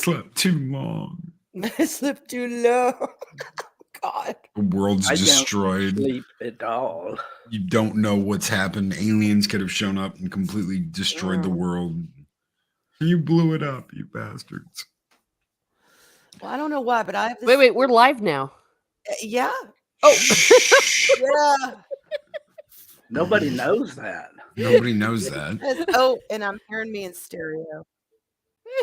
slept too long. I slept too long. God. The world's destroyed. Don't sleep at all. You don't know what's happened. Aliens could have shown up and completely destroyed the world. You blew it up, you bastards. Well, I don't know why, but I have this. Wait, we're live now. Yeah. Oh, yeah. Nobody knows that. Nobody knows that. Oh, and I'm hearing me in stereo.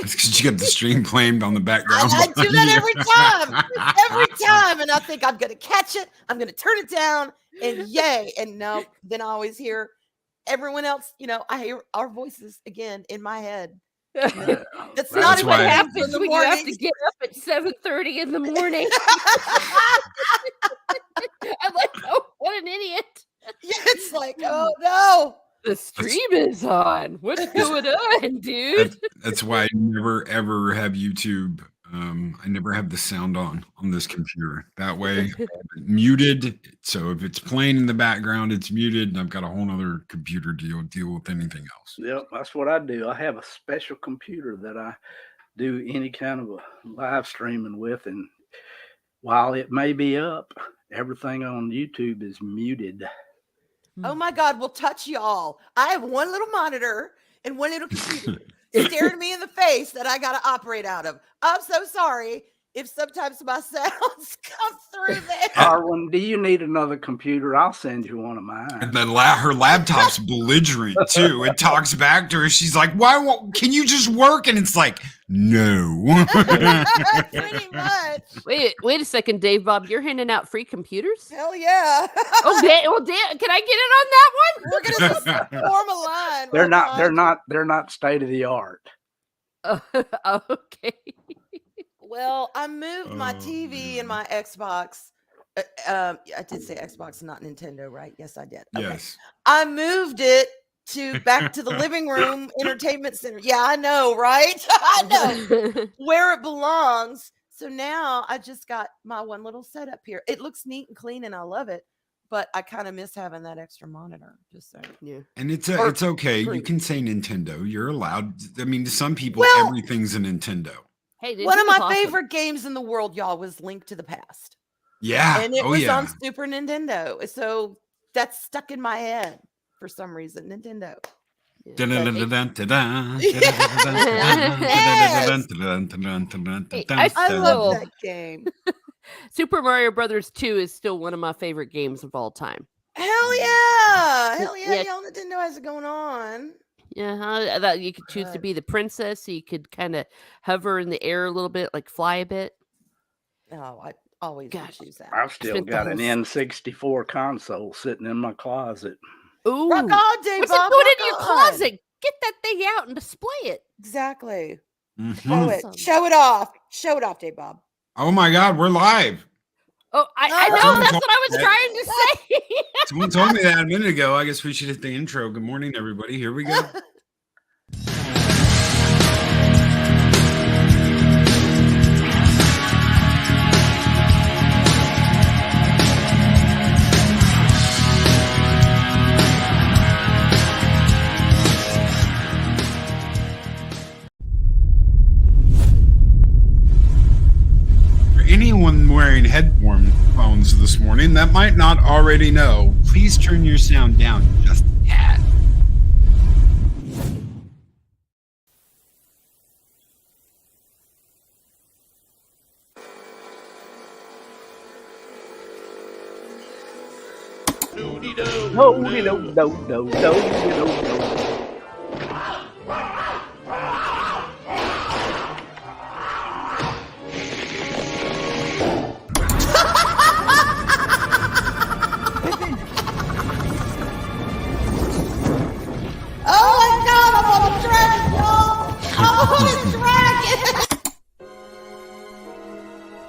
It's because you got the stream claimed on the background. I do that every time, and I think I'm gonna catch it. I'm gonna turn it down, and yay! And no, then I always hear everyone else. I hear our voices again in my head. That's not what happens when you have to get up at 7:30 in the morning. I'm like, oh, what an idiot! Yeah, it's like, oh no. The stream is on. What's going on, dude? That's why I never ever have YouTube. I never have the sound on this computer. That way, muted. So if it's playing in the background, it's muted, and I've got a whole other computer to deal with anything else. Yep, that's what I do. I have a special computer that I do any kind of a live streaming with, and while it may be up, everything on YouTube is muted. Oh my God, we'll touch y'all. I have one little monitor and one little computer staring me in the face that I got to operate out of. I'm so sorry if sometimes my sounds come through there. Arwyn, do you need another computer? I'll send you one of mine. And then her laptop's belligerent too. It talks back to her. She's like, "Why won't? Can you just work?" And it's like, "No." Pretty much. Wait a second, Dave Bob. You're handing out free computers? Hell yeah. Oh, damn! Can I get in on that one? We're gonna just form a line. They're not state of the art. Okay. Well, I moved my TV and my Xbox. I did say Xbox, not Nintendo, right? Yes, I did. Okay. Yes. I moved it back to the living room entertainment center. Yeah, I know, right? I know where it belongs. So now I just got my one little setup here. It looks neat and clean, and I love it. But I kind of miss having that extra monitor. Just saying. Yeah. And it's okay. You can say Nintendo. You're allowed. I mean, to some people, everything's a Nintendo. Hey, one of my favorite games in the world, y'all, was Link to the Past. Yeah. And it was on Super Nintendo. So that's stuck in my head for some reason. Nintendo. I love that game. Super Mario Brothers 2 is still one of my favorite games of all time. Hell yeah. Hell yeah. Y'all Nintendo has it going on. Yeah, I thought you could choose to be the princess, so you could kind of hover in the air a little bit, like fly a bit. Oh, I always choose that. I've still got an N64 console sitting in my closet. Ooh, rock on, Dave what's Bob, it doing in your closet? Get that thing out and display it. Exactly. Mm-hmm. Show it. Show it off. Show it off, Dave Bob. Oh my God, we're live. Oh, I know. That's what I was trying to say. Someone told me that a minute ago. I guess we should hit the intro. Good morning, everybody. Here we go. Anyone wearing headphones this morning that might not already know, please turn your sound down just a tad.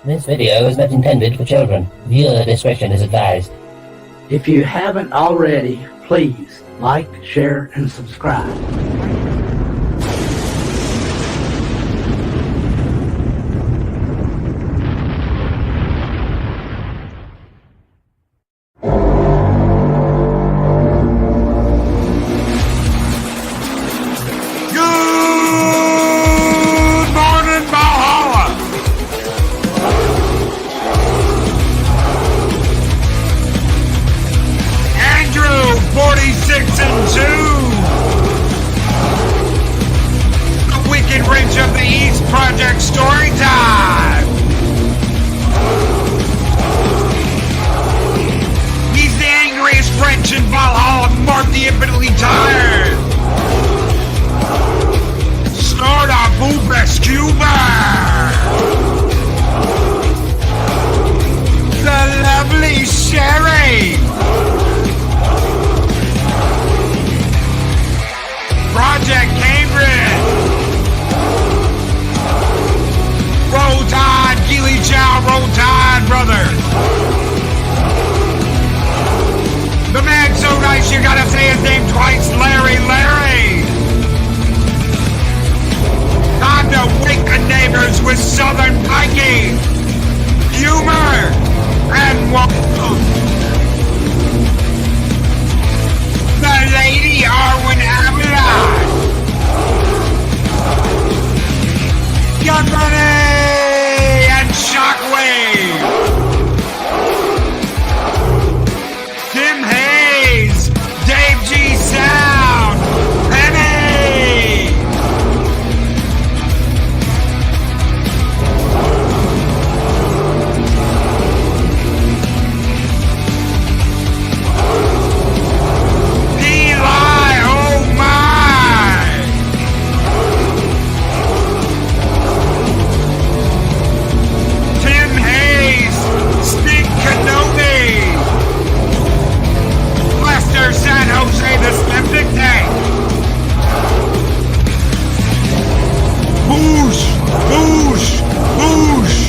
This video is not intended for children. Viewer discretion is advised. If you haven't already, please like, share, and subscribe. Good morning, my The man so nice you gotta say his name twice, Larry. Time to wake the neighbors with Southern Pikey, humor, and welcome. The Lady Arwyn Avalon. Company and Shockwave. Tim Hayes, Dave G Sound, Penny. Eli, oh my. Tim Hayes, Steve Kenobi. Lester San Jose, the Skeptic Tank. Boosh, boosh, boosh.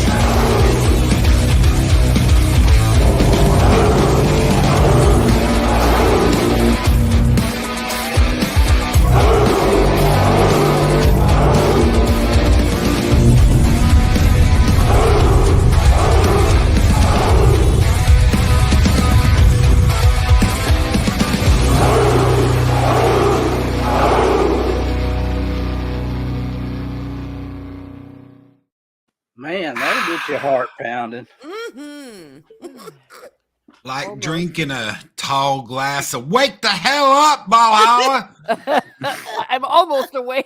Man, that'll get your heart pounding. Like Almost. drinking a tall glass of wake the hell up, Valhalla. I'm almost awake.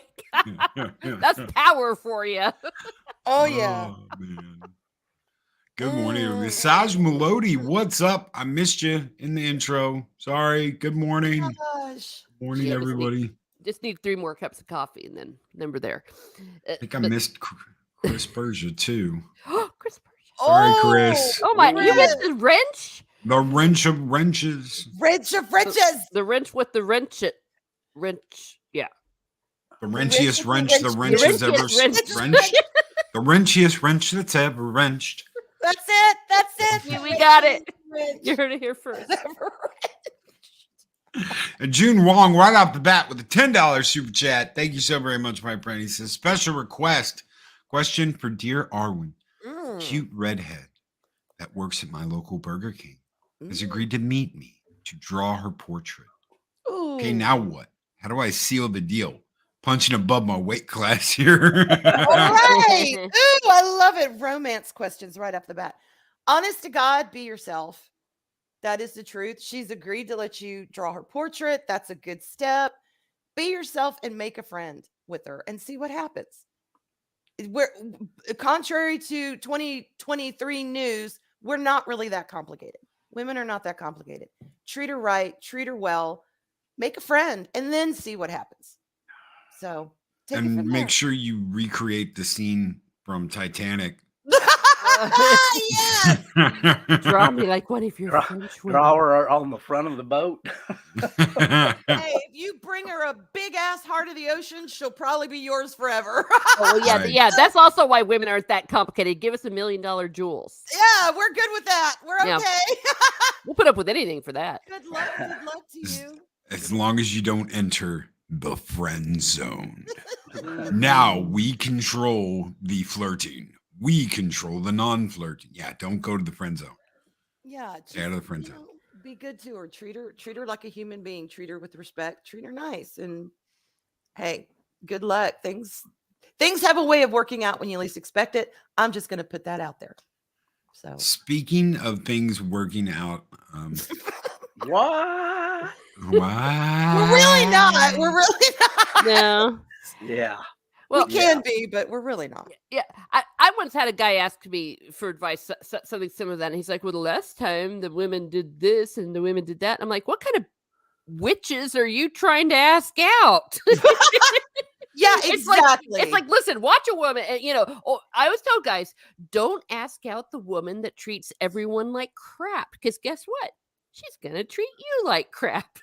That's power for you. Oh yeah. Oh, man. Good morning, Massage Melody. What's up? I missed you in the intro. Sorry. Good morning. Gosh. Morning, Yeah, just everybody. Just need 3 more cups of coffee, and then we're there. I think I missed Chris Persia too. Chris Persia. Sorry, Chris. Oh my! You missed the wrench. The wrench of wrenches. Wrench of wrenches. The wrench with the wrench. Yeah. The wrenchiest wrench the wrench The has ever wrenchiest wrenched. The wrenchiest wrench that's ever wrenched. That's it. That's it. Yeah, we got it. Wrench. You heard it here first. And June Wong, right off the bat with a $10 super chat. Thank you so very much, my friend. He says, special request. Question for dear Arwyn. Cute redhead that works at my local Burger King has agreed to meet me to draw her portrait. Okay, now what? How do I seal the deal? Punching above my weight class here. All right. Ooh, I love it. Romance questions right off the bat. Honest to God, be yourself. That is the truth. She's agreed to let you draw her portrait. That's a good step. Be yourself and make a friend with her and see what happens. We're contrary to 2023 news, we're not really that complicated. Women are not that complicated. Treat her right, treat her well, make a friend, and then see what happens. So take it and from make there. sure you recreate the scene from Titanic. Yes. Draw me like one of your French women. Draw her on the front of the boat. Hey, if you bring her a big ass heart of the ocean, she'll probably be yours forever. Oh yeah, Right. yeah. That's also why women aren't that complicated. Give us $1 million jewels. Yeah, we're good with that. We're okay. Yeah. We'll put up with anything for that. Good luck to you. As long as you don't enter the friend zone. Now we control the flirting. We control the non-flirting. Yeah, don't go to the friend zone. Yeah, Stay out of the friend zone. be good to her. Treat her like a human being. Treat her with respect. Treat her nice. And hey, good luck. Things have a way of working out when you least expect it. I'm just going to put that out there. So Speaking of things working out, What? we're really not. We're really not. No. Yeah. Well, we can be, but we're really not. yeah. I once had a guy ask me for advice, something similar to that. And he's like, well, the last time the women did this and the women did that. I'm like, what kind of witches are you trying to ask out? Yeah, It's exactly. It's like, listen, watch a woman. And, I always tell guys, don't ask out the woman that treats everyone like crap. Because guess what? She's going to treat you like crap.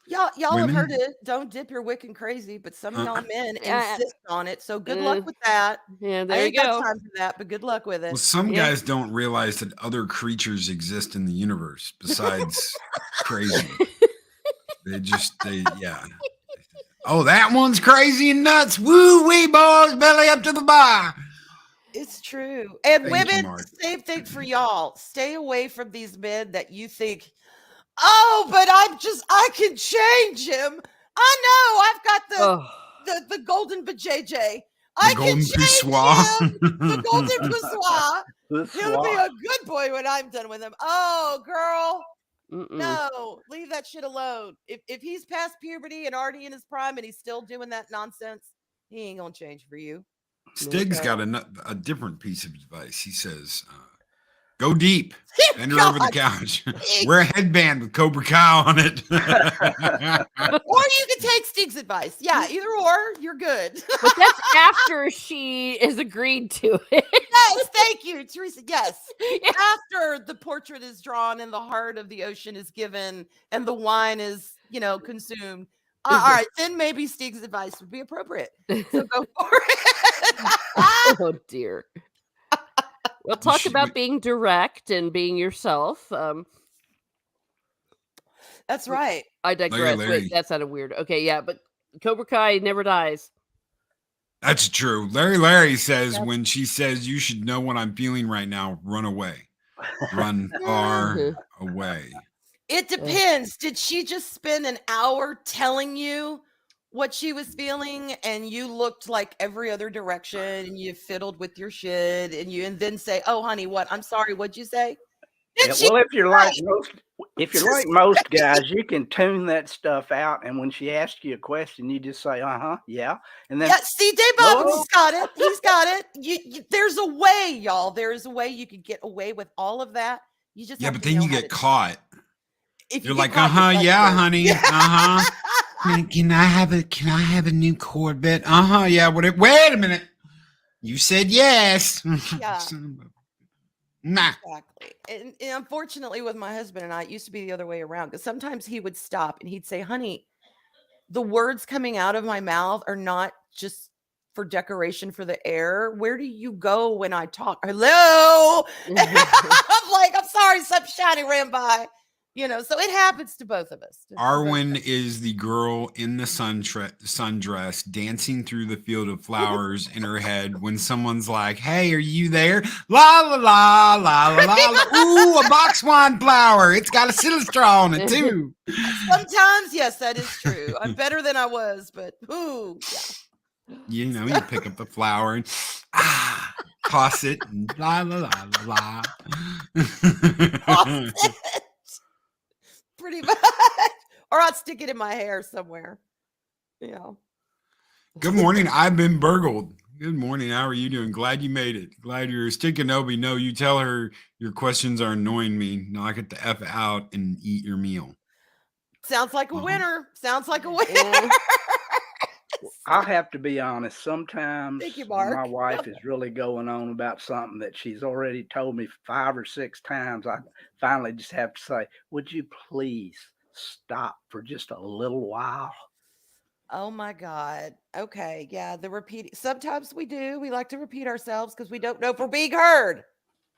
Y'all have Women? heard it. Don't dip your wick in crazy, but some of y'all men Yeah. insist on it. So good luck with that. Yeah, I there you ain't got go. time for that, but good luck with Well, it. some Yeah. guys don't realize that other creatures exist in the universe besides crazy. Yeah. Oh, that one's crazy and nuts. Woo wee, boys, belly up to the bar. It's true. And Thank you, women, Mark. same thing for y'all. Stay away from these men that you think, oh, but I can change him. I know I've got the golden bajayjay. I can golden change poussoir. him. The golden poussoir. The He'll be swat. a good boy when I'm done with him. Oh, girl. Mm-mm. No, leave that shit alone. If he's past puberty and already in his prime and he's still doing that nonsense, he ain't gonna change for you. Stig's got a different piece of advice. He says, go deep. Bend her over the God. couch. Wear a headband with Cobra Kai on it. Or you can take Stig's advice. Yeah, either or, you're good. But that's after she has agreed to it. Yes, thank you, Teresa. Yes. After the portrait is drawn and the heart of the ocean is given and the wine is, consumed. All right, then maybe Stig's advice would be appropriate. So go for it. Oh dear. We'll talk about being direct and being yourself. That's right. I digress. Larry. Wait, that sounded weird. Okay, yeah, but Cobra Kai never dies. That's true. Larry says when she says you should know what I'm feeling right now, run away. Run far away. It depends. Did she just spend an hour telling you what she was feeling and you looked like every other direction and you fiddled with your shit and then say, "Oh honey, what? I'm sorry, what'd you say?" Yeah, well, if you're like most guys, you can tune that stuff out, and when she asks you a question, you just say, yeah, and then see, Dave Bob, he's got it. He's got it. There's a way, y'all. There's a way you could get away with all of that. You just have but to then know you how get to- caught. If You're you like, get caught, you're yeah, fucked. honey, Can I have a new Corvette? Yeah. Wait a minute. You said yes. Yeah. Nah. Exactly. And unfortunately, with my husband and I, it used to be the other way around because sometimes he would stop and he'd say, "Honey, the words coming out of my mouth are not just for decoration for the air. Where do you go when I talk? Hello?" I'm like, "I'm sorry, something shiny ran by." So it happens to both of us. Arwyn is the girl in the sundress dancing through the field of flowers in her head when someone's like, "Hey, are you there?" La la la la la la. Ooh, a box wine flower. It's got a silly straw on it too. Sometimes, yes, that is true. I'm better than I was, but ooh, yeah. You pick up the flower and toss it and la la la la la. Pretty much. Or I'd stick it in my hair somewhere. Good morning. I've been burgled. Good morning. How are you doing? Glad you made it. Glad you're sticking Obi. No, you tell her your questions are annoying me. Knock it the F out and eat your meal. Sounds like a winner. Sounds like a winner. I'll have to be honest. Sometimes Thank you, when my Mark. wife is really going on about something that she's already told me 5 or 6 times, I finally just have to say, "Would you please stop for just a little while?" Oh my God. Okay. Yeah. The repeating. Sometimes we do. We like to repeat ourselves because we don't know if we're being heard.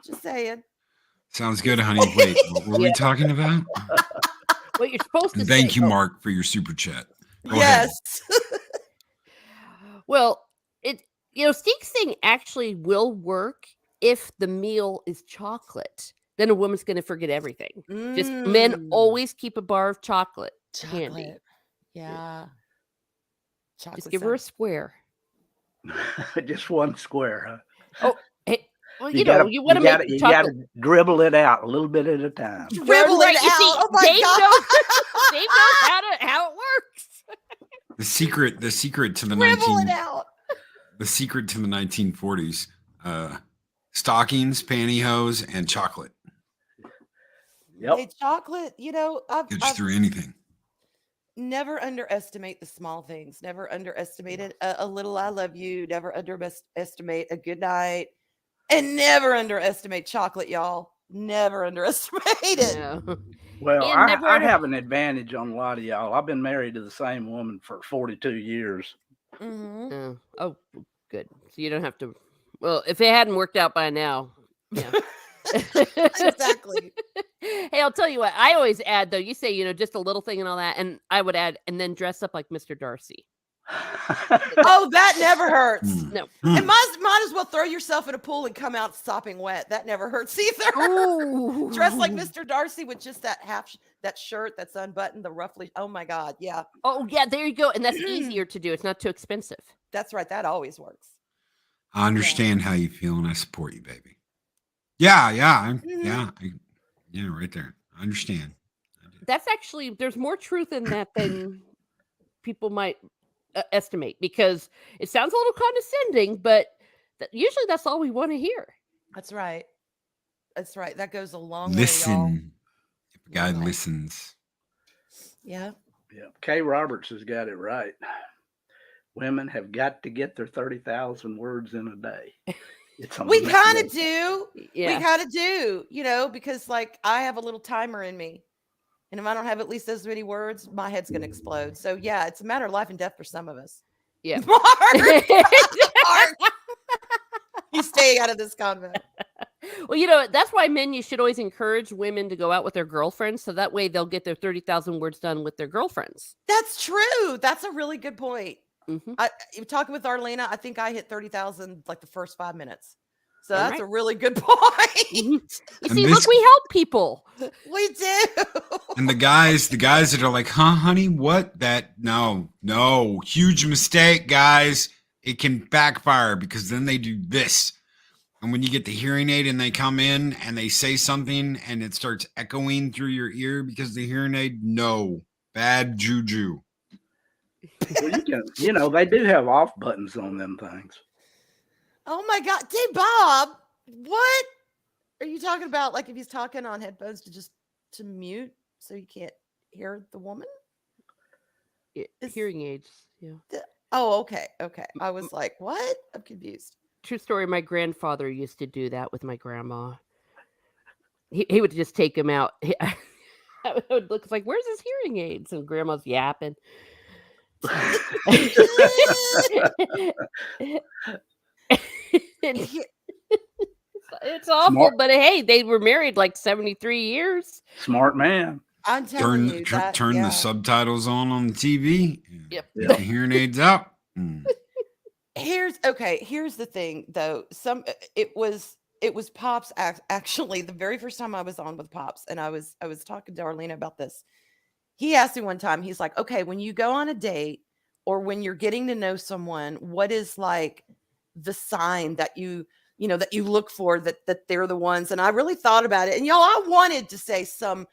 Just saying. Sounds good, honey. Wait, what were we talking about? What you're supposed to Thank say. you, Mark, for your super chat. Go yes. ahead. Well, Stig's thing actually will work if the meal is chocolate. Then a woman's going to forget everything. Just men always keep a bar of chocolate handy. Yeah. Chocolate Just give her a square. Just one square, huh? Oh, hey, well, you want to make you chocolate. gotta dribble it out a little bit at a time. Dribble it out. Oh my Dave God. Dave knows how it works. The secret to the Dribble it out. The secret to the 1940s: stockings, pantyhose, and chocolate. Yep. Hey, chocolate. Gets through anything. Never underestimate the small things. Never underestimate it. A little "I love you." Never underestimate a good night, and never underestimate chocolate, y'all. Never underestimate it. Yeah. Well, And never I under- have an advantage on a lot of y'all. I've been married to the same woman for 42 years. Mhm. Oh, good. So you don't have to. Well, if it hadn't worked out by now, yeah. Exactly. Hey, I'll tell you what. I always add though. You say just a little thing and all that, and I would add, and then dress up like Mr. Darcy. Oh, that never hurts. Mm. No. And might as well throw yourself in a pool and come out sopping wet. That never hurts either. Ooh. Dress like Mr. Darcy with just that that shirt that's unbuttoned, the roughly. Oh my God, yeah, Oh yeah, there you go. And that's easier to do. It's not too expensive. that's right. That always works. I understand how you feel, and I support you, baby. Yeah, right there. I understand. That's actually there's more truth in that than people might estimate, because it sounds a little condescending, but usually that's all we want to hear. That's right. That's right. That goes a long way, y'all. Listen, if a guy Long way. listens. Yeah. Yeah, Kay Roberts has got it right. Women have got to get their 30,000 words in a day. We kind of do. Yeah. We kind of do, because like I have a little timer in me. And if I don't have at least those many words, my head's going to explode. So yeah, it's a matter of life and death for some of us. Yeah. Mark, you stay out of this convo. Well, that's why you should always encourage women to go out with their girlfriends, so that way they'll get their 30,000 words done with their girlfriends. That's true. That's a really good point. Mhm. Talking with Arlena, I think I hit 30,000 like the first 5 minutes. So All that's right. a really good point. You And see, this- look, we help people. We do. And the guys that are like, huh, honey, what? No, huge mistake, guys. It can backfire because then they do this. And when you get the hearing aid and they come in and they say something and it starts echoing through your ear because the hearing aid, no, bad juju. Well, they do have off buttons on them things. Oh my God. Dave Bob, what are you talking about? Like if he's talking on headphones to mute so you can't hear the woman? Hearing aids. Yeah. Oh, okay. Okay. I was like, what? I'm confused. True story. My grandfather used to do that with my grandma. He would just take him out. I would look like, where's his hearing aids? And grandma's yapping. It's awful, Smart. but hey, they were married like 73 years. Smart man. I'm telling you that. Turn yeah. the subtitles on the TV. Yep. Get the hearing aids out. Here's the thing though. It was Pops actually the very first time I was on with Pops, and I was talking to Arlena about this. He asked me one time, he's like, okay, when you go on a date or when you're getting to know someone, what is like the sign that you look for that they're the ones? And I really thought about it. And y'all, I wanted to say some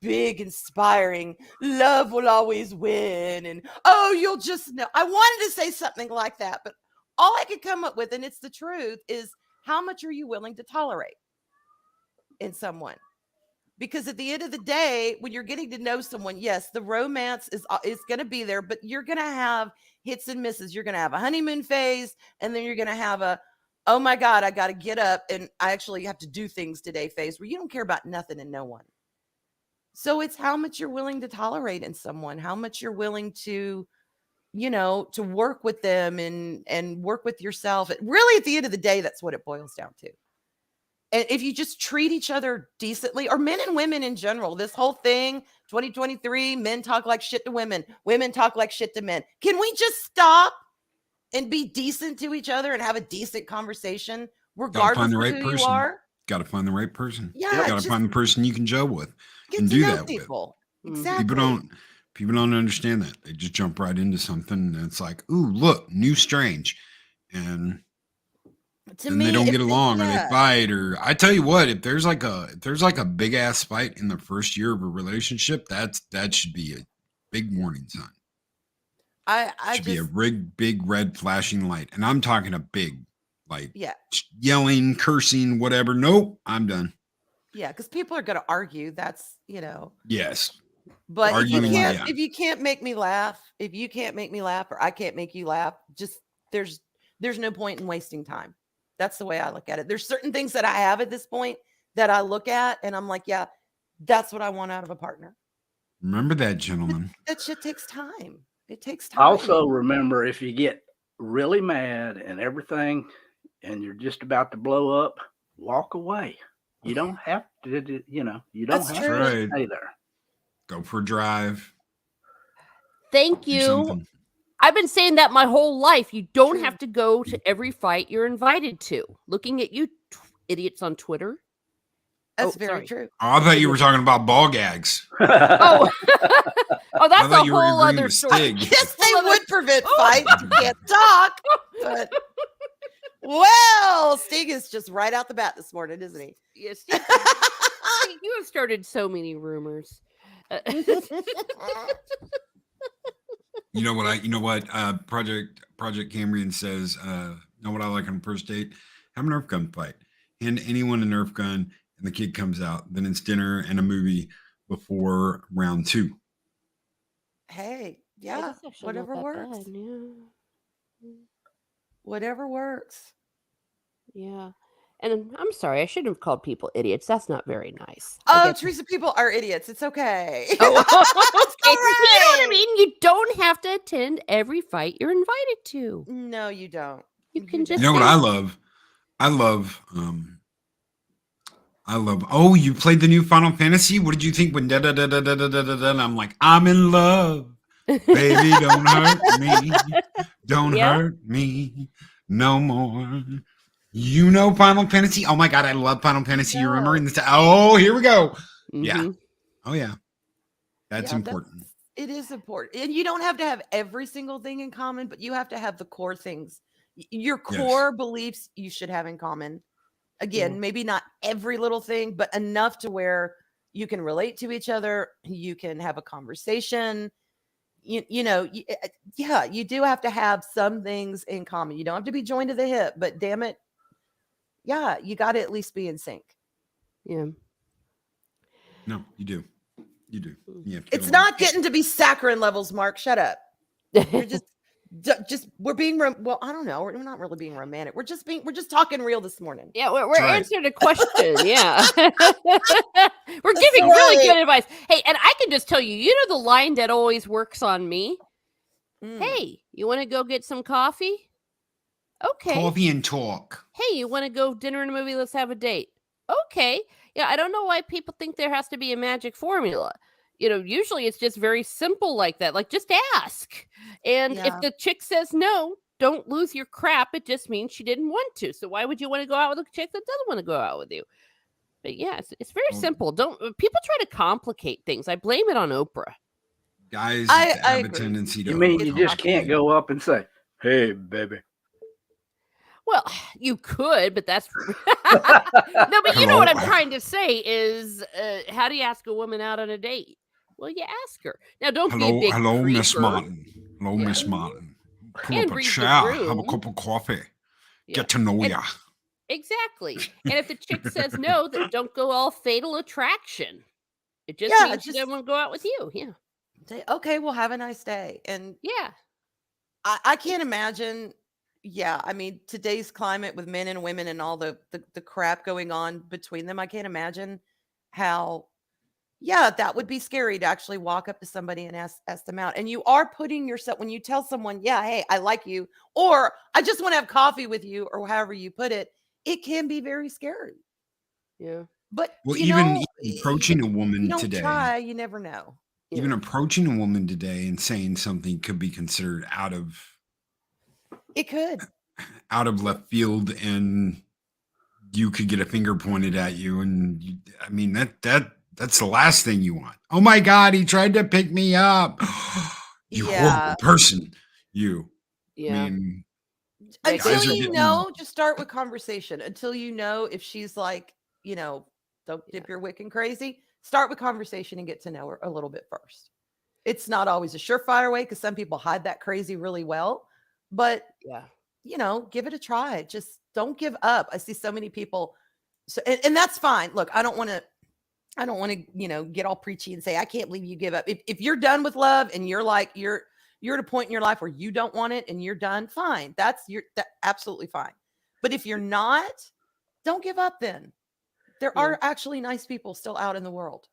big, inspiring, love will always win. And, oh, you'll just know. I wanted to say something like that. But all I could come up with, and it's the truth, is how much are you willing to tolerate in someone? Because at the end of the day, when you're getting to know someone, yes, the romance is going to be there, but you're going to have hits and misses. You're going to have a honeymoon phase, and then you're going to have a, oh my God, I got to get up and I actually have to do things today phase where you don't care about nothing and no one. So it's how much you're willing to tolerate in someone, how much you're willing to, to work with them and work with yourself. Really, at the end of the day, that's what it boils down to. And if you just treat each other decently, or men and women in general, this whole thing, 2023, men talk like shit to women, women talk like shit to men. Can we just stop and be decent to each other and have a decent conversation, regardless of who you are? Got to find the right person. Yeah, got to find the person you can gel with Get and to do know that people. with. Exactly. People don't understand that. They just jump right into something and it's like, ooh, look, new strange. And then they don't get along or they fight. Or I tell you what, if there's like a big ass fight in the first year of a relationship, that should be a big warning sign. Should be a big red flashing light. And I'm talking a big, like, yelling, cursing, whatever. Nope, I'm done. Yeah, because people are going to argue. That's, Yes. But arguing, if you can't make me laugh, or I can't make you laugh, just there's no point in wasting time. That's the way I look at it. There's certain things that I have at this point that I look at and I'm like, yeah, that's what I want out of a partner. Remember that, gentlemen. That shit takes time. It takes time. Also, remember, if you get really mad and everything and you're just about to blow up, walk away. You don't have to, you don't That's have true. to Right. stay there. Go for a drive. Thank Do you. something. I've been saying that my whole life. You don't True. have to go to every fight you're invited to. Looking at you idiots on Twitter. That's Oh, very sorry. true. Oh, I thought you were talking about ball gags. Oh, I that's a thought you were whole agreeing other with story. Stig. Yes, they Whole other- would prevent fights. You can't talk. But well, Stig is just right out the bat this morning, isn't he? Yes, Steve, you have started so many rumors. You know what? Project Cambrian says, know what I like on a first date? Have a Nerf gun fight. Hand anyone a Nerf gun and the kid comes out. Then it's dinner and a movie before round 2. Hey, Yeah, yeah, that's actually whatever not that works. bad, yeah. Whatever works. Yeah. And I'm sorry, I shouldn't have called people idiots. That's not very nice. Oh, Teresa, people are idiots. It's okay. Oh, It's okay. all You know what I right. mean? You don't have to attend every fight you're invited to. No, you don't. You You can don't. just You know what I love? I love oh, you played the new Final Fantasy? What did you think when da da da da da da da da da? And I'm like, I'm in love. Baby, don't hurt me. Don't Yeah. hurt me no more. You know Final Fantasy? Oh my god, I love Final Fantasy. You remember? And oh, here we go. Yeah. Mhm. Oh yeah. That's Yeah, important. It is important. And you don't have to have every single thing in common, but you have to have the core things. Your Yes. core beliefs you should have in common. Again, Yeah. maybe not every little thing, but enough to where you can relate to each other. You can have a conversation. You do have to have some things in common. You don't have to be joined to the hip, but damn it, yeah, you got to at least be in sync. Yeah. No, you do. You do. You have to get It's along. not getting to be saccharine levels, Mark. Shut up. You're just we're being well, I don't know. We're not really being romantic. We're just talking real this morning. Yeah, we're That's right. answering a question. Yeah. We're giving right. really good advice. Hey, and I can just tell you, you know the line that always works on me? Hey, you want to go get some coffee? Okay. Coffee and talk. Hey, you want to go dinner and a movie? Let's have a date. Okay. Yeah, I don't know why people think there has to be a magic formula. Usually it's just very simple like that. Like, just ask. And if Yeah. the chick says no, don't lose your crap. It just means she didn't want to. So why would you want to go out with a chick that doesn't want to go out with you? But yeah, it's very simple. Don't people try to complicate things. I blame it on Oprah. Guys I have a agree. tendency to You mean you overcomplicate. just can't go up and say, "Hey, baby"? Well, you could, but that's no. But you know what I'm Hello. trying to say is, how do you ask a woman out on a date? Well, you ask her. Now, don't be a big Hello, Miss creeper. Martin. Hello, Yeah. Miss Martin. Pull And up a read the chair, have a room. cup of coffee, Yeah. get to know And- ya. Exactly. And if the chick says no, then don't go all fatal attraction. It just Yeah, means she just- doesn't want to go out with you. Yeah. Say, okay, well, have a nice day. And Yeah. I can't imagine. Yeah, I mean, today's climate with men and women and all the crap going on between them, I can't imagine how. Yeah, that would be scary to actually walk up to somebody and ask them out. And you are putting yourself, when you tell someone, yeah, hey, I like you, or I just want to have coffee with you, or however you put it, it can be very scary. Yeah. But Well, you even know, approaching a you woman don't today, try, you never know. even approaching a woman today and saying something could be considered out of It could. left field, and you could get a finger pointed at you. And I mean, that's the last thing you want. Oh my God, he tried to pick me up. You Yeah. horrible person. You. Yeah. I mean, Yeah, Until guys are you getting- know, just start with conversation. Until you know if she's like, don't dip your wick in crazy. Start with conversation and get to know her a little bit first. It's not always a surefire way because some people hide that crazy really well. But Yeah. give it a try. Just don't give up. I see so many people. So and that's fine. Look, I don't want to, get all preachy and say, I can't believe you give up. If you're done with love and you're like, you're at a point in your life where you don't want it and you're done, fine. That's absolutely fine. But if you're not, don't give up then. There Yeah. are actually nice people still out in the world.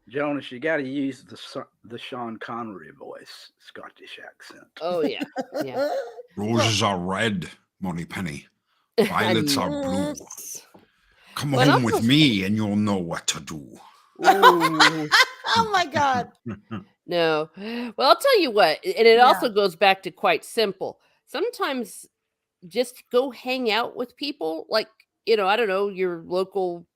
Jonas, you got to use the Sean Connery voice, Scottish accent. Oh yeah. Yeah. Roses are red, Money Penny. Violets are blue. Yes. Come But home with also- me and you'll know what to do. Ooh. Oh my God. No. Well, I'll tell you what, and it Yeah. also goes back to quite simple. Sometimes just go hang out with people, like, I don't know, your local,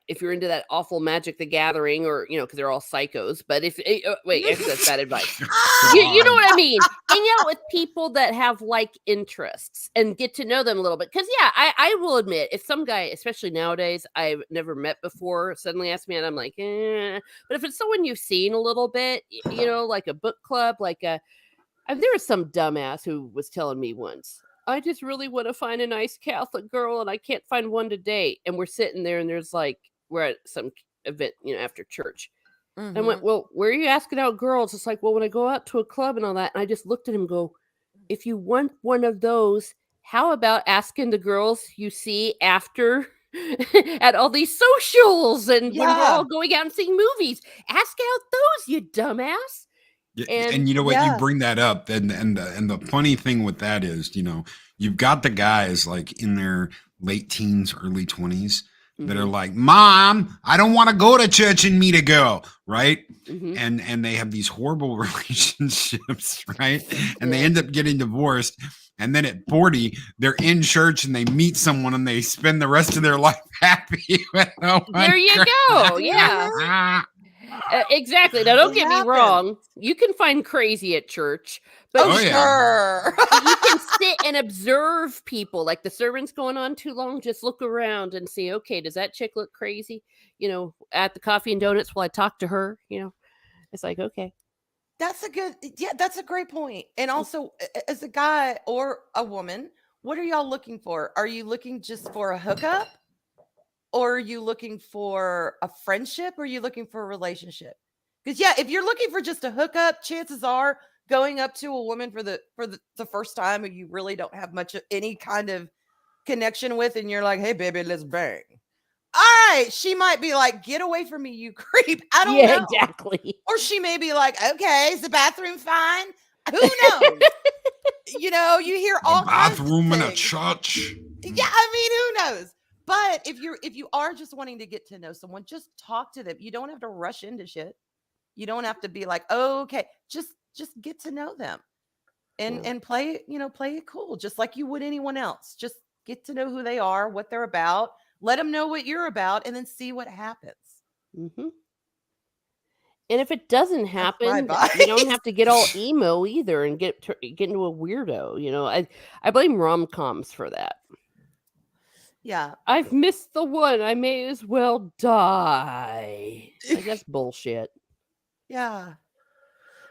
if you're into that awful Magic the Gathering, or, because they're all psychos. But wait, actually, that's bad advice. You know what I mean? Hang out with people that have like interests and get to know them a little bit. Because, yeah, I will admit, if some guy, especially nowadays, I've never met before, suddenly asks me, and I'm like, eh. But if it's someone you've seen a little bit, like a book club, there was some dumbass who was telling me once, I just really want to find a nice Catholic girl and I can't find one to date. And we're sitting there and we're at some event, after church. And I went, well, where are you asking out girls? It's like, well, when I go out to a club and all that. And I just looked at him and go, if you want one of those, how about asking the girls you see after at all these socials and when we're Yeah. all going out and seeing movies? Ask out those, you dumbass. And you know what? Yeah. You bring that up, and the funny thing with that is, you've got the guys like in their late teens, early 20s that are like, Mom, I don't want to go to church and meet a girl, right? Mhm. And they have these horrible relationships, right? And they end up getting divorced. And then at 40, they're in church and they meet someone and they spend the rest of their life happy. There you go. Yeah. Exactly. Now, don't It get me happens. wrong. You can find crazy at church, but Oh, Oh, yeah. sure. you can sit and observe people. Like the sermon's going on too long, just look around and see, okay, does that chick look crazy? At the coffee and donuts while I talk to her, it's like, okay. That's a great point. And also, as a guy or a woman, what are y'all looking for? Are you looking just for a hookup? Or are you looking for a friendship? Or are you looking for a relationship? Because if you're looking for just a hookup, chances are going up to a woman for the first time who you really don't have much of any kind of connection with, and you're like, hey baby, let's bang. All right, she might be like, get away from me, you creep. I don't know. Exactly. Or she may be like, okay, is the bathroom fine? Who knows? You hear all A kinds of bathroom in a things. church. Yeah, I mean, who knows? But if you are just wanting to get to know someone, just talk to them. You don't have to rush into shit. You don't have to be like, oh, okay, just get to know them and play it cool, just like you would anyone else. Just get to know who they are, what they're about. Let them know what you're about, and then see what happens. Mm-hmm. And if it doesn't happen, my you don't advice. have to get all emo either and get into a weirdo. I blame rom-coms for that. Yeah. I've missed the one. I may as well die. That's bullshit. Yeah.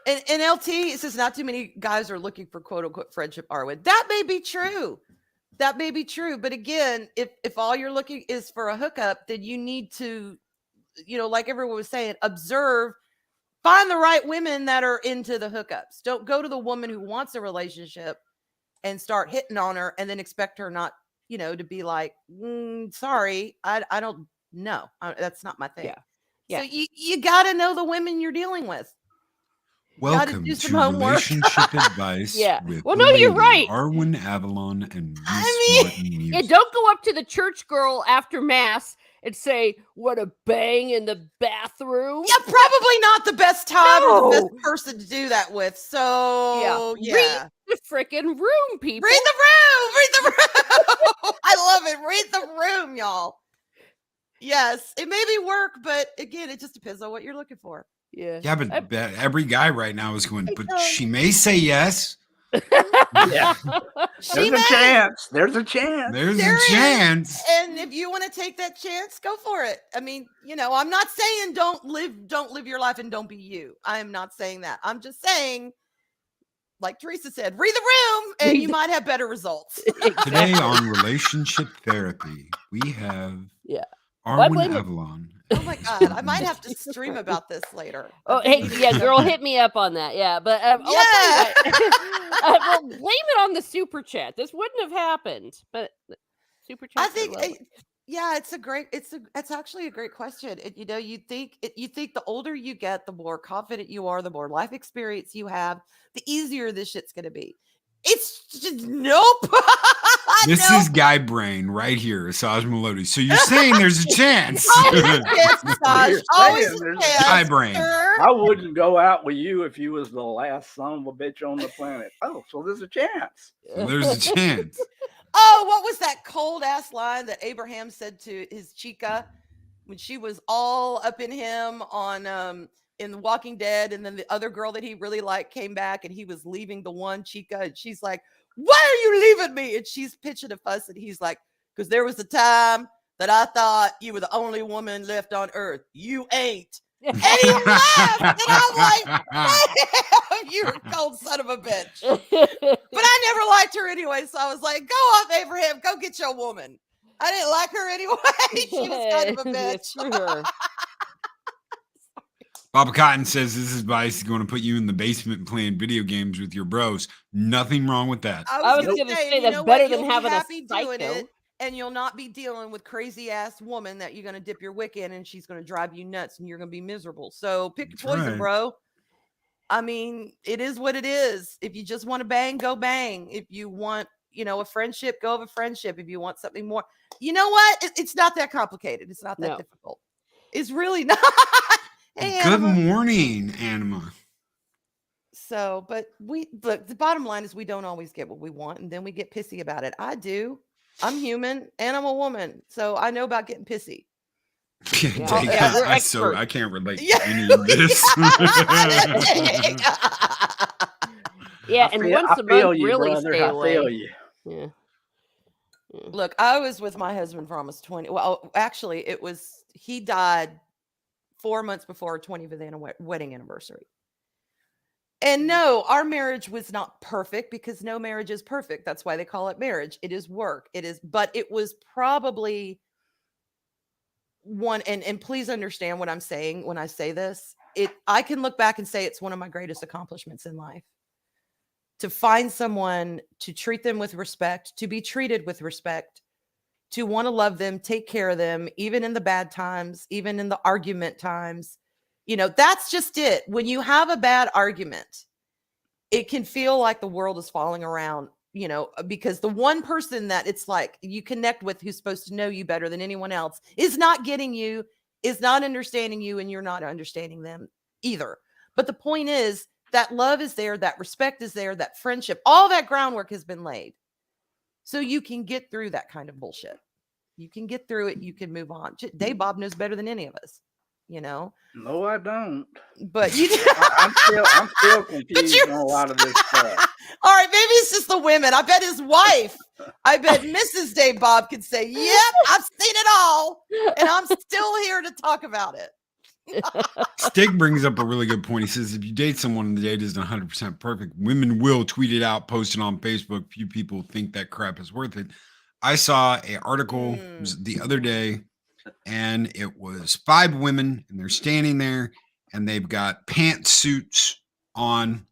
And LT, it says not too many guys are looking for quote unquote friendship, Arwyn. That may be true. But again, if all you're looking is for a hookup, then you need to, like everyone was saying, observe, find the right women that are into the hookups. Don't go to the woman who wants a relationship and start hitting on her and then expect her not, to be like, sorry, I don't know. That's not my thing. Yeah. So you got to know the women you're dealing with. Welcome do to some homework. Relationship Advice Yeah. with Well, the no, you're Lady right. Arwyn Avalon and Miss I Martin Yeah, Muses. don't go up to the church girl after mass and say, what a bang in the bathroom. Yeah, probably not the best time or the No. best person to do that with. So, yeah. Read the freaking room, people. Read the room. Read the room. I love it. Read the room, y'all. Yes, it may be work, but again, it just depends on what you're looking for. Yeah. Yeah, but every guy right now is going, but know. she may say yes. Yeah. She There's a may. chance. There's a chance. There's There a is. chance. And if you want to take that chance, go for it. I mean, I'm not saying don't live your life and don't be you. I am not saying that. I'm just saying, like Teresa said, read the room and you might have better results. Today on Relationship Therapy, we have Well, I Arwyn blame it. Avalon. Oh my God, I might have to stream about this later. Oh, I've been hey, needing yeah, to- girl, hit me up on that. Yeah, but I'll tell you what. Well, blame it on the super chat. This wouldn't have happened, but the super chat. I think Yeah, it's actually a great question. You think the older you get, the more confident you are, the more life experience you have, the easier this shit's gonna be. It's just nope. This Nope. is guy brain right here, Asaj Melody. So you're saying there's a chance. Always a chance, Saj. You're Always saying a there's a chance. Guy brain. sir. I wouldn't go out with you if you was the last son of a bitch on the planet. Oh, so there's a chance. So there's a chance. Oh, what was that cold ass line that Abraham said to his chica when she was all up in him on in The Walking Dead, and then the other girl that he really liked came back and he was leaving the one chica, and she's like, "Why are you leaving me?" And she's pitching a fuss, and he's like, "Because there was a time that I thought you were the only woman left on earth. You ain't." And he laughed, and I'm like, "Damn, you're a cold son of a bitch." But I never liked her anyway, so I was like, "Go off, Abraham. Go get your woman." I didn't like her anyway. She was kind of a bitch. Screw her. Baba Cotton says this advice is going to put you in the basement playing video games with your bros. Nothing wrong with that. I was gonna gonna say say, that's you know better what? than You'll be having a happy doing psycho. it, and you'll not be dealing with crazy ass woman that you're gonna dip your wick in, and she's gonna drive you nuts, and you're gonna be miserable. So pick your That's poison, right. bro. I mean, it is what it is. If you just want to bang, go bang. If you want, a friendship, go have a friendship. If you want something more, you know what? It's not that complicated. It's not that No. difficult. It's really not. Hey, Good Anima. morning, Anima. So, but look, the bottom line is we don't always get what we want, and then we get pissy about it. I do. I'm human and I'm a woman, so I know about getting pissy. Jake, yeah, we're experts. I can't relate Yeah. to any of this. Yeah, and once I a feel month, you, really brother. stay I away. feel you. Yeah. Look, I was with my husband for almost 20. Well, actually, he died 4 months before our 25th wedding anniversary. And no, our marriage was not perfect because no marriage is perfect. That's why they call it marriage. It is work. But it was probably one, and please understand what I'm saying when I say this. I can look back and say it's one of my greatest accomplishments in life. To find someone, to treat them with respect, to be treated with respect, to want to love them, take care of them, even in the bad times, even in the argument times. That's just it. When you have a bad argument, it can feel like the world is falling around, because the one person that it's like you connect with who's supposed to know you better than anyone else is not getting you, is not understanding you, and you're not understanding them either. But the point is that love is there, that respect is there, that friendship, all that groundwork has been laid. So you can get through that kind of bullshit. You can get through it. You can move on. Dave Bob knows better than any of us, No, I don't. But you I'm still confused on a lot of this stuff. All right, maybe it's just the women. I bet his wife, I bet Mrs. Dave Bob could say, "Yep, I've seen it all, and I'm still here to talk about it." Stig brings up a really good point. He says, if you date someone and the date isn't 100% perfect, women will tweet it out, post it on Facebook. Few people think that crap is worth it. I saw an article the other day, and it was 5 women, and they're standing there, and they've got pantsuits on.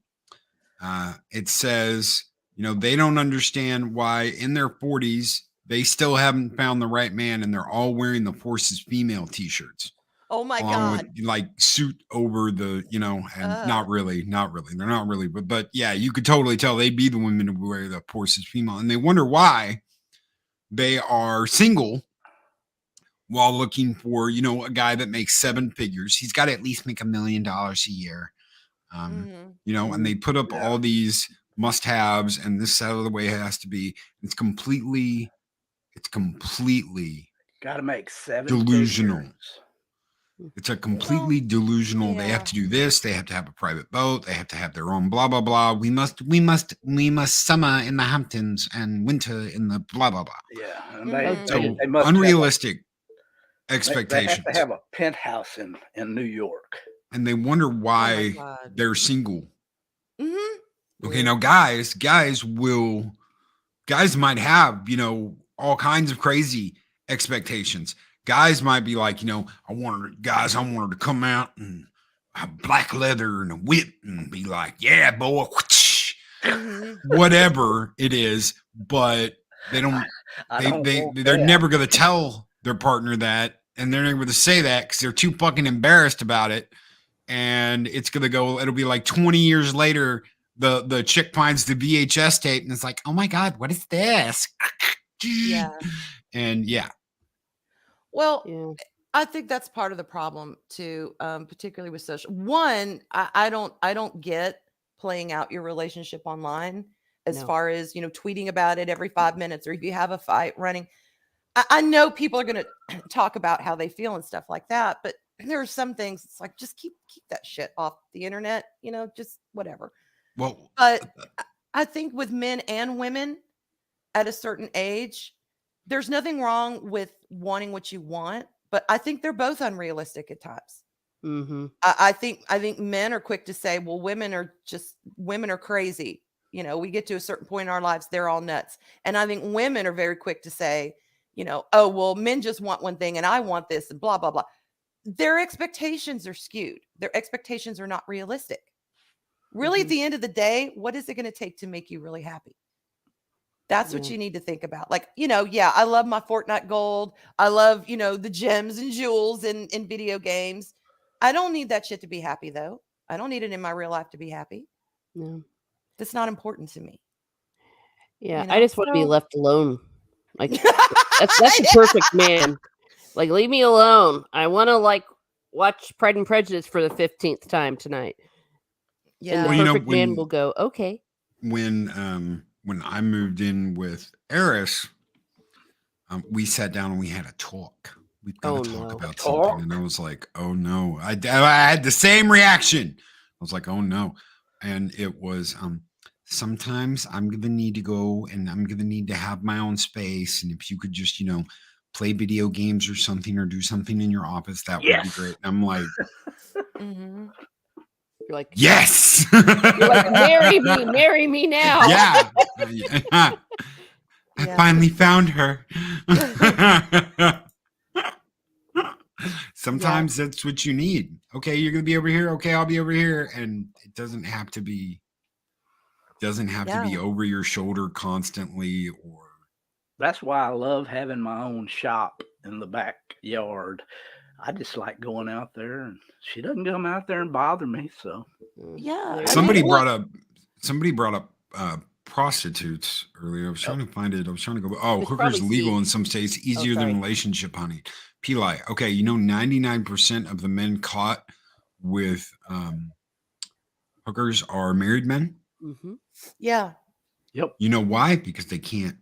It says, they don't understand why in their 40s, they still haven't found the right man, and they're all wearing the Forces female t-shirts. Oh my God. With, like, suit over the, and not really. They're not really, but yeah, you could totally tell they'd be the women who wear the Forces female, and they wonder why they are single while looking for, a guy that makes 7 figures. He's got to at least make $1 million a year. And they put up all these must-haves, and this is how the way it has to be. It's completely Got to make 7 delusional. figures. It's a completely delusional. They have to do this. They have to have a private boat. They have to have their own blah blah blah. We must summer in the Hamptons and winter in the blah blah blah. Yeah, and So they must unrealistic They expectations. have to have a penthouse in New York. And they wonder why God. they're single. Mm-hmm. Okay, now guys might have, all kinds of crazy expectations. Guys might be like, I want her to come out and have black leather and a whip and be like, yeah, boy, whatever it is, but they don't, they're never going to tell their partner that, and they're not able to say that because they're too fucking embarrassed about it. And it'll be like 20 years later, the chick finds the VHS tape and it's like, oh my God, what is this? Yeah. And yeah. Well, Yeah. I think that's part of the problem too, particularly with social. One, I don't get playing out your relationship online as No. far as, tweeting about it every 5 minutes, or if you have a fight running. I know people are going to talk about how they feel and stuff like that, but there are some things it's like, just keep that shit off the internet, just whatever. Well, But I think with men and women at a certain age, there's nothing wrong with wanting what you want, but I think they're both unrealistic at times. Mm-hmm. I think men are quick to say, well, women are crazy. We get to a certain point in our lives, they're all nuts. And I think women are very quick to say, oh, well, men just want one thing and I want this and blah, blah, blah. Their expectations are skewed. Their expectations are not realistic. Really, at the end of the day, what is it going to take to make you really happy? That's what you need to think about. Like, I love my Fortnite gold. I love, the gems and jewels in video games. I don't need that shit to be happy, though. I don't need it in my real life to be happy. No. That's not important to me. Yeah, I just want to be left alone. Like that's the perfect man. Like, leave me alone. I want to watch Pride and Prejudice for the 15th time tonight. Yeah, and the perfect man will go, okay. When I moved in with Eris, we sat down and we had a talk. We've got to talk about something, and I was like, "Oh no!" I had the same reaction. I was like, "Oh no!" And it was sometimes I'm gonna need to go, and I'm gonna need to have my own space. And if you could just, play video games or something, or do something in your office, that would be great. And I'm like, You're like, yes. You're like, marry me now. Yeah. I finally found her. Sometimes that's what you need. Okay, you're gonna be over here. Okay, I'll be over here, and it doesn't have to be over your shoulder constantly. Or that's why I love having my own shop in the backyard. I just like going out there, and she doesn't come out there and bother me. So yeah. Somebody brought up prostitutes earlier. I was trying to find it. I was trying to go. Oh, hookers legal in some states, easier than relationship hunting. Peli. Okay, 99% of the men caught with hookers are married men. Mm-hmm. Yeah. Yep. You know why? Because they can't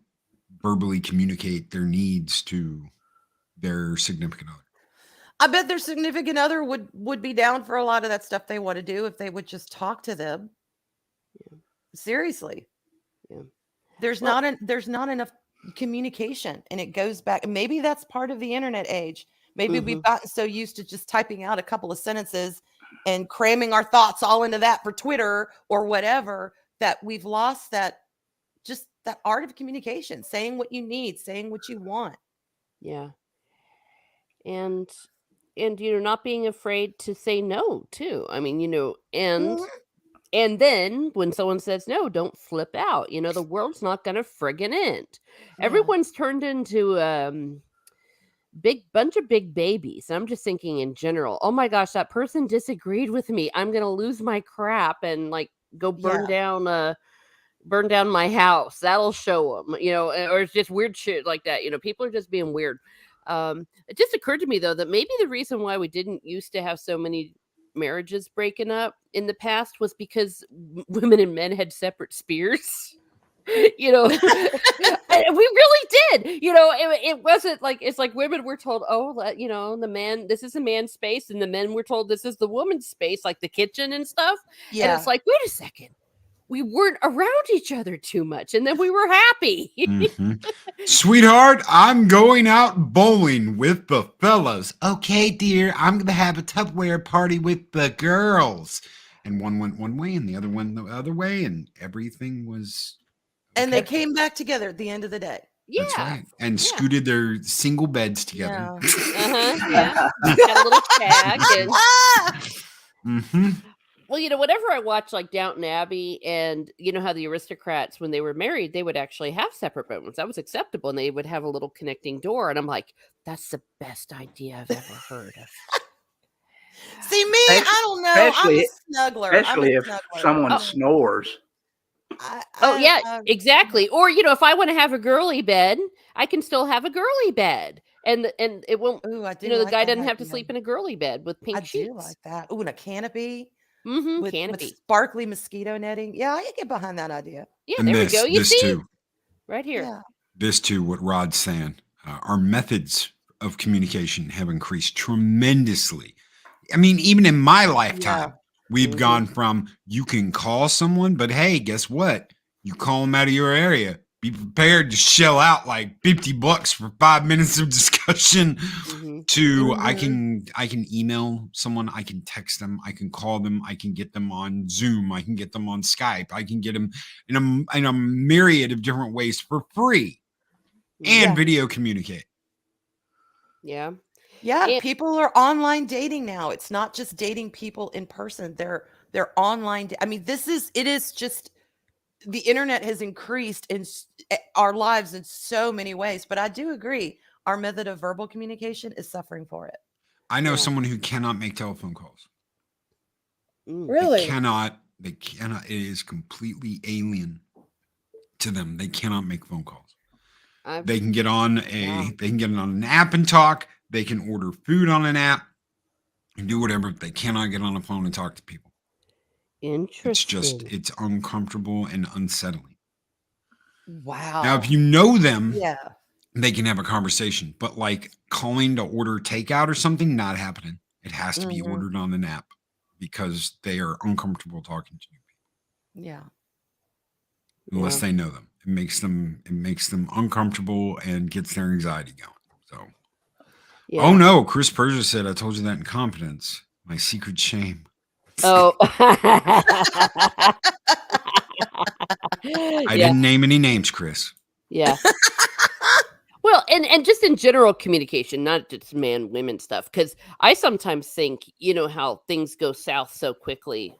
verbally communicate their needs to their significant other. I bet their significant other would be down for a lot of that stuff they want to do if they would just talk to them. Yeah. Seriously. Yeah. There's not enough communication, and it goes back. Maybe that's part of the internet age. Maybe we've gotten so used to just typing out a couple of sentences and cramming our thoughts all into that for Twitter or whatever, that we've lost that art of communication, saying what you need, saying what you want. Yeah. And not being afraid to say no too. I mean, and then when someone says no, don't flip out. The world's not going to friggin' end. Yeah. Everyone's turned into bunch of big babies. I'm just thinking in general, oh my gosh, that person disagreed with me. I'm going to lose my crap and go burn down my house. That'll show them, or it's just weird shit like that. People are just being weird. It just occurred to me though that maybe the reason why we didn't used to have so many marriages breaking up in the past was because women and men had separate spears. We really did. It wasn't like, it's like women were told, the man, this is a man's space, and the men were told this is the woman's space, like the kitchen and stuff. Yeah. And it's like, wait a second. We weren't around each other too much, and then we were happy. Sweetheart, I'm going out bowling with the fellas. Okay, dear, I'm going to have a Tupperware party with the girls. And one went one way and the other went the other way, and everything was... Okay. And they came back together at the end of the day. Yeah. That's right. And scooted their single beds together. Yeah. Yeah. Had a little tag. And... Well, whenever I watch like Downton Abbey, and you know how the aristocrats, when they were married, they would actually have separate bedrooms. That was acceptable, and they would have a little connecting door. And I'm like, that's the best idea I've ever heard of. See me, I don't know. I'm a Especially, snuggler. especially if someone snores. Yeah, exactly. Or if I want to have a girly bed, I can still have a girly bed, and it won't. Ooh, I do. The like guy that doesn't have to idea. sleep in a girly bed with pink I sheets. do like that. Ooh, and a canopy. With With sparkly mosquito netting. Yeah, I can get behind that idea. Yeah, And there we this, go. You this see, too. right here. Yeah. This too, what Rod's saying. Our methods of communication have increased tremendously. I mean, even in my lifetime, we've gone from you can call someone, but hey, guess what? You call them out of your area. Be prepared to shell out like $50 for 5 minutes of discussion. To I can email someone, I can text them, I can call them, I can get them on Zoom, I can get them on Skype, I can get them in a myriad of different ways for free, and video communicate. Yeah. People are online dating now. It's not just dating people in person. They're online. I mean, it is just the internet has increased in our lives in so many ways. But I do agree, our method of verbal communication is suffering for it. I know someone who cannot make telephone calls. Really? They cannot. It is completely alien to them. They cannot make phone calls. They can get on an app and talk. They can order food on an app and do whatever. They cannot get on a phone and talk to people. Interesting. It's uncomfortable and unsettling. Wow. Now, if you know them, yeah, they can have a conversation, but like calling to order takeout or something, not happening. It has to be ordered on an app because they are uncomfortable talking to new people. Yeah. Unless they know them. It makes them uncomfortable and gets their anxiety going. So oh no, Chris Persia said, I told you that in confidence. My secret shame. Oh. I didn't name any names, Chris. Yeah. Well, and just in general communication, not just man-women stuff, because I sometimes think, how things go south so quickly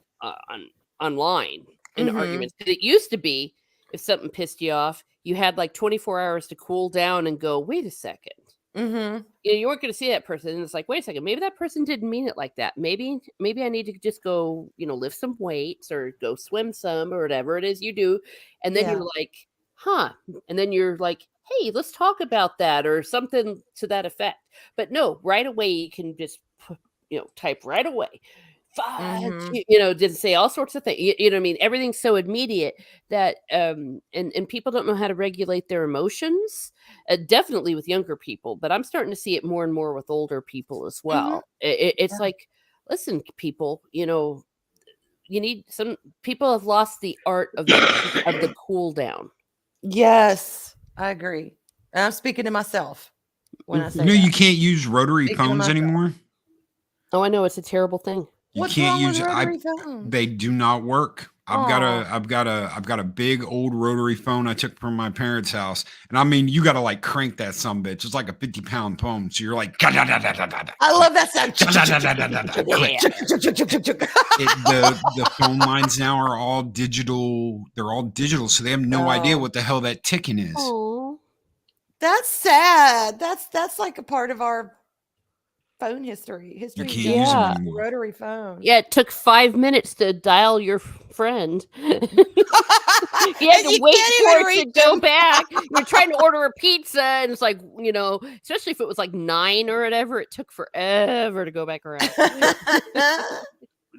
online in arguments. Because it used to be, if something pissed you off, you had like 24 hours to cool down and go, wait a second. You weren't going to see that person, and it's like, wait a second, maybe that person didn't mean it like that. Maybe I need to just go, lift some weights or go swim some or whatever it is you do, and then you're like, huh, and then you're like, hey, let's talk about that or something to that effect. But no, right away you can just type right away. Didn't say all sorts of things. You know what I mean? Everything's so immediate that and people don't know how to regulate their emotions. Definitely with younger people, but I'm starting to see it more and more with older people as well. It's like, listen, people, you need some people have lost the art of the cool down. Yes, I agree. And I'm speaking to myself when I say you can't use rotary phones anymore. Oh, I know, it's a terrible thing. What's wrong with rotary phones? They do not work. I've got a big old rotary phone I took from my parents' house, and I mean, you got to like crank that sumbitch. It's like a 50-pound phone, so you're like, I love that sound. The phone lines now are all digital. They're all digital, so they have no idea what the hell that ticking is. Oh, that's sad. That's like a part of our phone history. You can't use them anymore. Rotary phone. Yeah, it took 5 minutes to dial your friend. You had to wait for it to go back. You're trying to order a pizza, and it's like, especially if it was like 9 or whatever, it took forever to go back around.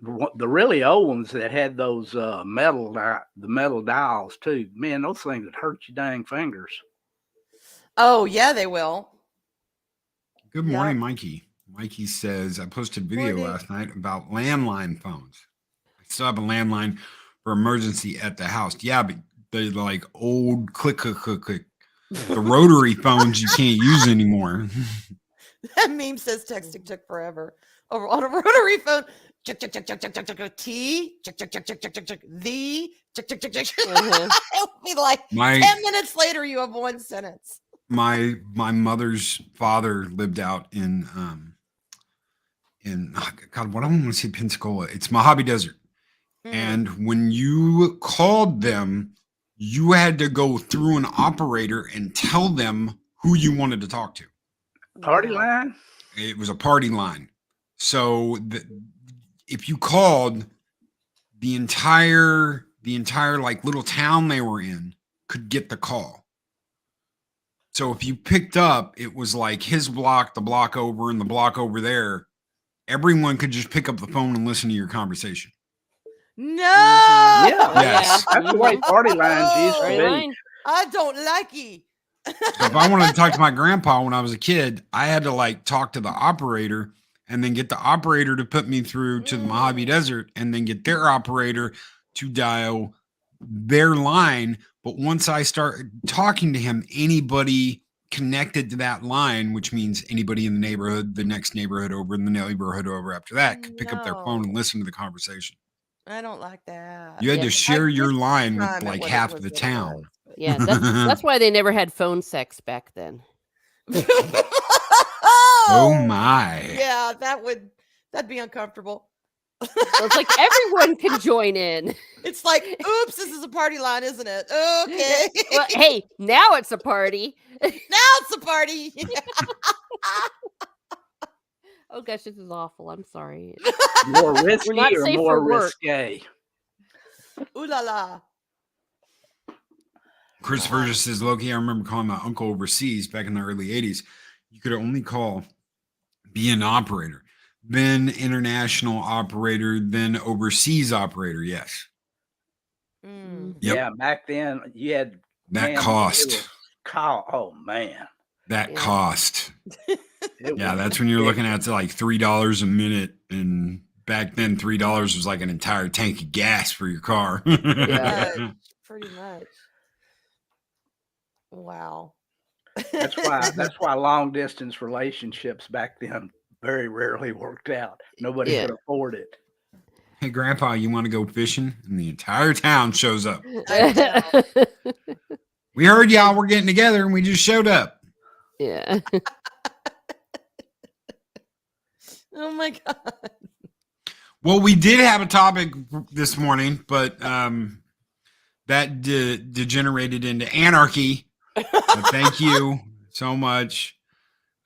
The really old ones that had those metal dials too, man, those things would hurt your dang fingers. Oh yeah, they will. Good morning, Mikey. Mikey says, I posted a video last night about landline phones. I still have a landline for emergency at the house. Yeah, but they're like old click. The rotary phones you can't use anymore. That meme says texting took forever. Over on a rotary phone. T. The. It'll be like 10 minutes later, you have one sentence. My mother's father lived out in God, what I want to say Pensacola. It's Mojave Desert. And when you called them, you had to go through an operator and tell them who you wanted to talk to. Party line? It was a party line. So if you called, the entire like little town they were in could get the call. So if you picked up, it was like his block, the block over, and the block over there. Everyone could just pick up the phone and listen to your conversation. No. Yeah. Yes. That's the way party lines used to Party be. line. I don't like it. So if I wanted to talk to my grandpa when I was a kid, I had to like talk to the operator and then get the operator to put me through to the Mojave Desert and then get their operator to dial their line. But once I start talking to him, anybody connected to that line, which means anybody in the neighborhood, the next neighborhood over, and the neighborhood over after that could pick up their phone and listen to the conversation. I don't like that. You had Yeah. to share your line with Time it like was half what the it town. was, but- Yeah, that's why they never had phone sex back then. Oh my. Yeah, that'd be uncomfortable. So it's like everyone can join in. It's like, oops, this is a party line, isn't it? Okay. Well, hey, now it's a party. Now it's a party. Oh gosh, this is awful. I'm sorry. More risky not or safe more for work. risque? Ooh la la. Christopher just says, Loki, I remember calling my uncle overseas back in the early 80s. You could only call, be an operator, then international operator, then overseas operator. Yes. Mm. Yep. Yeah, back then you had That man, cost. it was oh man. That Yeah. cost. It Yeah, was that's when you're looking ridiculous. at like $3 a minute. And back then, $3 was like an entire tank of gas for your car. Yeah. Pretty much. Wow. That's why long distance relationships back then very rarely worked out. Nobody Yeah. could afford it. Hey, Grandpa, you want to go fishing? And the entire town shows up. We heard y'all were getting together and we just showed up. Yeah. Oh my god. Well, we did have a topic this morning, but that degenerated into anarchy. But thank you so much,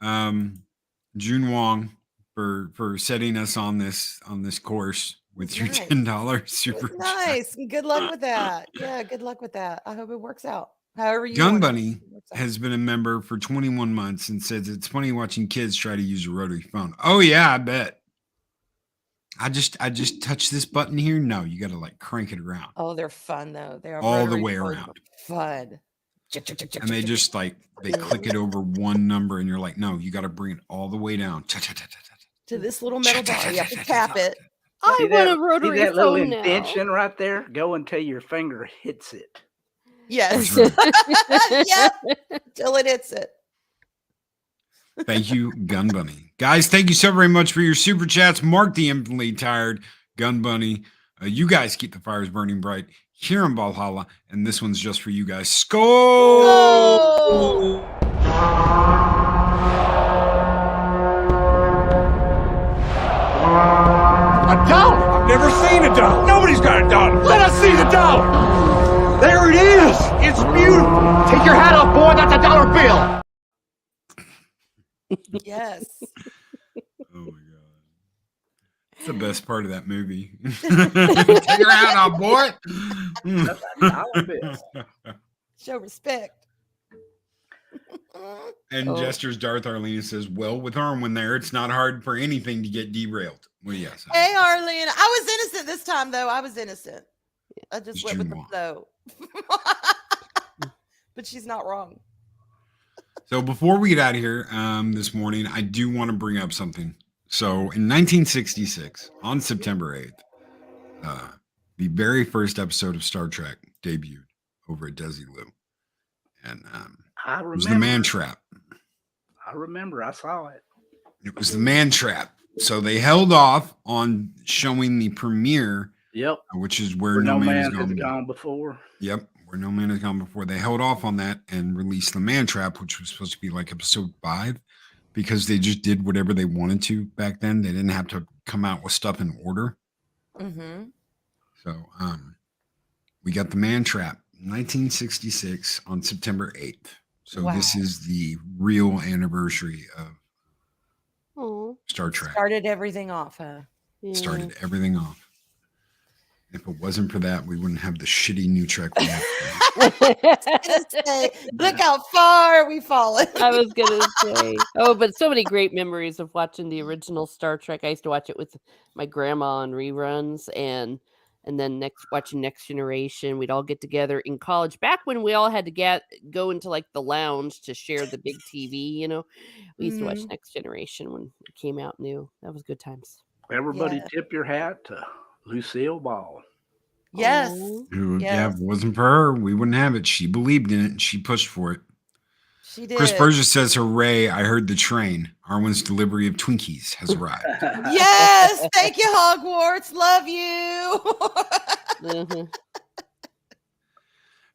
June Wong, for setting us on this course with your Nice. $10 super chat. Nice. Good luck with that. Yeah, good luck with that. I hope it works out. However you Gun want it, Bunny it works out. has been a member for 21 months and says it's funny watching kids try to use a rotary phone. Oh yeah, I bet. I just touch this button here. No, you got to like crank it around Oh, they're fun though. They are all the rotary way phones around. are fun. And they just like they click it over one number and you're like, no, you got to bring it all the way down. To this little metal bar. You have to tap it. I See want that, a rotary see that little phone now. indention right there? Go until your finger hits it. Yes. That's Yep. Till it hits it. Thank you, Gun Bunny. Guys, thank you so very much for your super chats. Mark the infinitely tired Gun Bunny. You guys keep the fires burning bright here in Valhalla, and this one's just for you guys. Skull! Oh! A dollar? I've never seen a dollar. Nobody's got a dollar. Let us see the dollar. There it is. It's beautiful. Take your hat off, boy. That's a dollar bill. Yes. Oh my god. It's the best part of that movie. Take your hat off, boy. That's a dollar bill. Show respect. And Jester's Darth Arlena says, well, with Arwen there, it's not hard for anything to get derailed. Well, yes. Hey, Arlene. I was innocent this time, though. I was innocent. I just It's went with the June flow. But she's not wrong. So before we get out of here this morning, I do want to bring up something. So in 1966, on September 8th, the very first episode of Star Trek debuted over at Desilu. And I it was The remember. Man Trap. I remember. I saw it. It was The Man Trap. So they held off on showing the premiere, Yep. which is Where Where No Man has Has Gone. gone before. Yep, Where No Man Has Gone Before. They held off on that and released The Man Trap, which was supposed to be like episode 5, because they just did whatever they wanted to back then. They didn't have to come out with stuff in order. Mm-hmm. So we got the Man Trap, 1966 on September 8th. So this Wow. is the real anniversary of Oh, Star Trek. Started everything off, huh? Started everything off. If it wasn't for that, we wouldn't have the shitty new Trek we have today. Look how far we've fallen. I was gonna say, but so many great memories of watching the original Star Trek. I used to watch it with my grandma on reruns, and then watching Next Generation. We'd all get together in college back when we all had to go into like the lounge to share the big TV. You know, we used to watch Next Generation when it came out new. That was good times. Everybody Yeah. tip your hat to Lucille Ball. Yes. Who, Yes. yeah, if it wasn't for her, we wouldn't have it. She believed in it and she pushed for it. She did. Chris Berger says, "Hooray, I heard the train. Arwen's delivery of Twinkies has arrived." Yes. Thank you, Hogwarts. Love you. Mhm.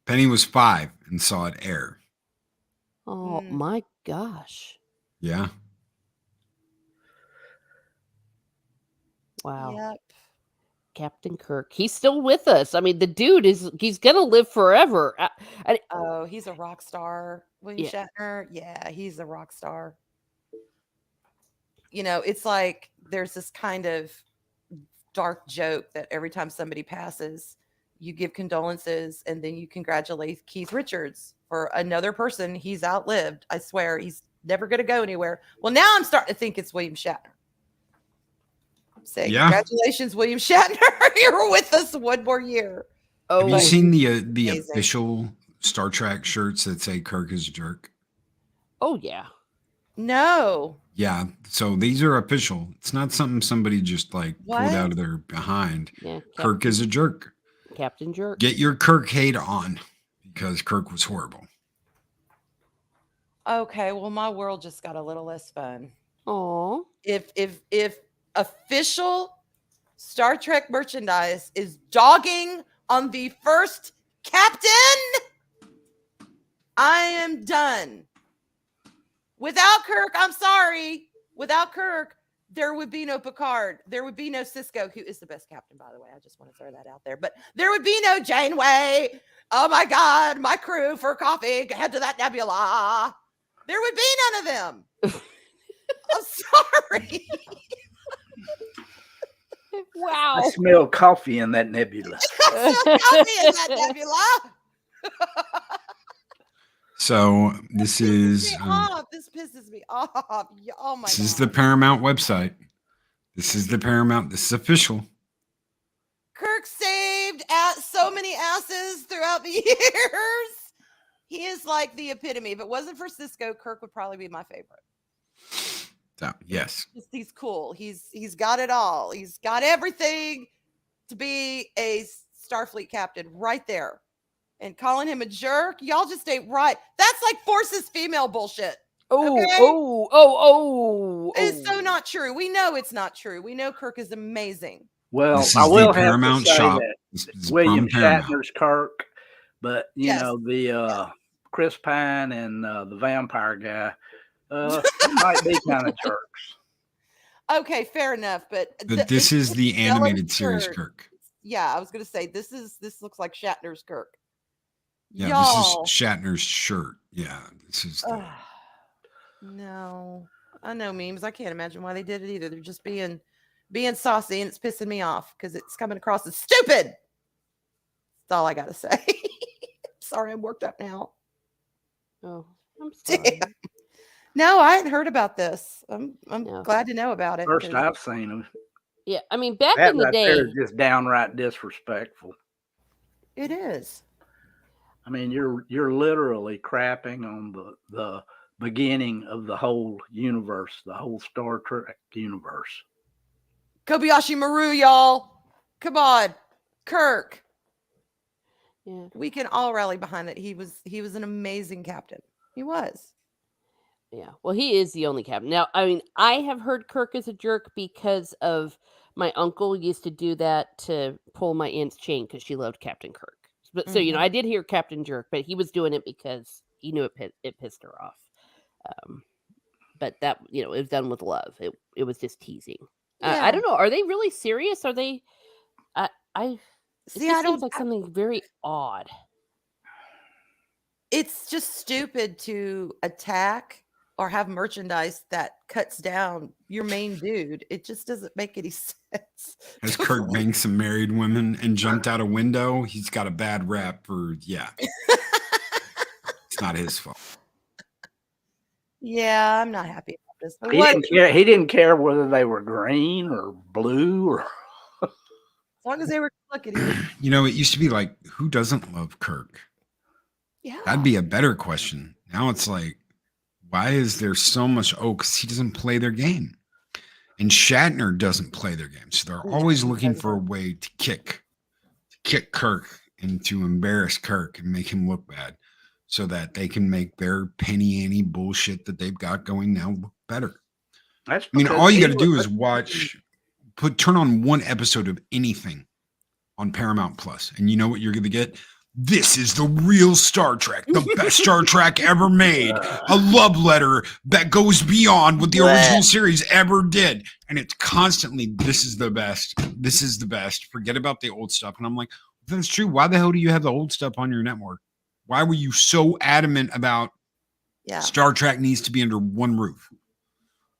Penny was 5 and saw it air. Oh my gosh! Yeah. Wow. Yep. Captain Kirk. He's still with us. I mean, the dude he's going to live forever. Oh, he's a rock star. William Yeah. Shatner. Yeah, he's a rock star. You know, it's like there's this kind of dark joke that every time somebody passes, you give condolences and then you congratulate Keith Richards for another person he's outlived. I swear he's never going to go anywhere. Well, now I'm starting to think it's William Shatner. Say, Yeah. congratulations, William Shatner. You're with us one more year. Have you Oh, seen the Amazing. official Star Trek shirts that say Kirk is a jerk? oh yeah. No. Yeah. So these are official. It's not something somebody just like pulled What? out of their behind. Yeah. Kirk is a jerk. Captain Jerk. Get your Kirk hate on because Kirk was horrible. Okay, well, my world just got a little less fun. Oh. If official Star Trek merchandise is dogging on the first captain, I am done. Without Kirk, I'm sorry. Without Kirk, there would be no Picard. There would be no Cisco, who is the best captain, by the way. I just want to throw that out there. But there would be no Janeway. Oh my God, my crew for coffee, head to that nebula. There would be none of them. I'm sorry. Wow. I smell coffee in that nebula. I smell coffee in that nebula. So this is This pisses me off. Oh my this God. is the Paramount website. This is the Paramount. This is official. Kirk saved so many asses throughout the years. He is like the epitome. If it wasn't for Cisco, Kirk would probably be my favorite. So yes. He's cool. He's got it all. He's got everything to be a Starfleet captain right there. And calling him a jerk, y'all just ain't right. That's like forces female bullshit. Oh, Okay? oh. It's so not true. We know it's not true. We know Kirk is amazing. Well, This is I will the have Paramount to say shop. that This is William from Paramount. Shatner's Kirk, but you Yes. know the Chris Pine and the vampire guy, they might be kind of jerks. Okay, fair enough. But This is the Stellan animated series Kirk. Kirk. Yeah, I was gonna say this looks like Shatner's Kirk. Yeah, Y'all. this is Shatner's shirt. Yeah, this is. The, No, I know memes. I can't imagine why they did it either. They're just being saucy, and it's pissing me off because it's coming across as stupid. That's all I gotta say. Sorry, I'm worked up now. Oh, I'm sorry. Damn. No, I hadn't heard about this. I'm No. glad to know about it. First 'cause I've seen them. Yeah, I mean, back That in the right day, there is just downright disrespectful. it is. I mean, you're literally crapping on the beginning of the whole universe, the whole Star Trek universe. Kobayashi Maru, y'all. Come on, Kirk. yeah. We can all rally behind that. He was an amazing captain. He was. Yeah. Well, he is the only captain. Now, I mean, I have heard Kirk is a jerk because of my uncle used to do that to pull my aunt's chain because she loved Captain Kirk. But so, you know, I did hear Captain Jerk, but he was doing it because he knew it pissed her off. But that, you know, it was done with love. It was just teasing. I don't know. Are they really serious? Are they? See, just I don't. seems like something very odd. It's just stupid to attack or have merchandise that cuts down your main dude. It just doesn't make any sense. Has Kirk banged some married women and jumped out a window? He's got a bad rap for, yeah. It's not his fault. Yeah, I'm not happy about this. He didn't care. He didn't care whether they were green or blue or. As long as they were looking at him. You know, it used to be like, who doesn't love Kirk? Yeah. That'd be a better question. Now it's like, why is there so much? Oh, because he doesn't play their game. And Shatner doesn't play their game. So they're always looking for a way to kick Kirk and to embarrass Kirk and make him look bad so that they can make their penny ante bullshit that they've got going now look better. I mean, all you got to do is turn on one episode of anything on Paramount Plus, and you know what you're going to get? This is the real Star Trek, the best Star Trek ever made. A love letter that goes beyond what the original series ever did. And it's constantly, this is the best. This is the best. Forget about the old stuff. And I'm like, if that's true, why the hell do you have the old stuff on your network? Why were you so adamant about Star Trek needs to be under one roof?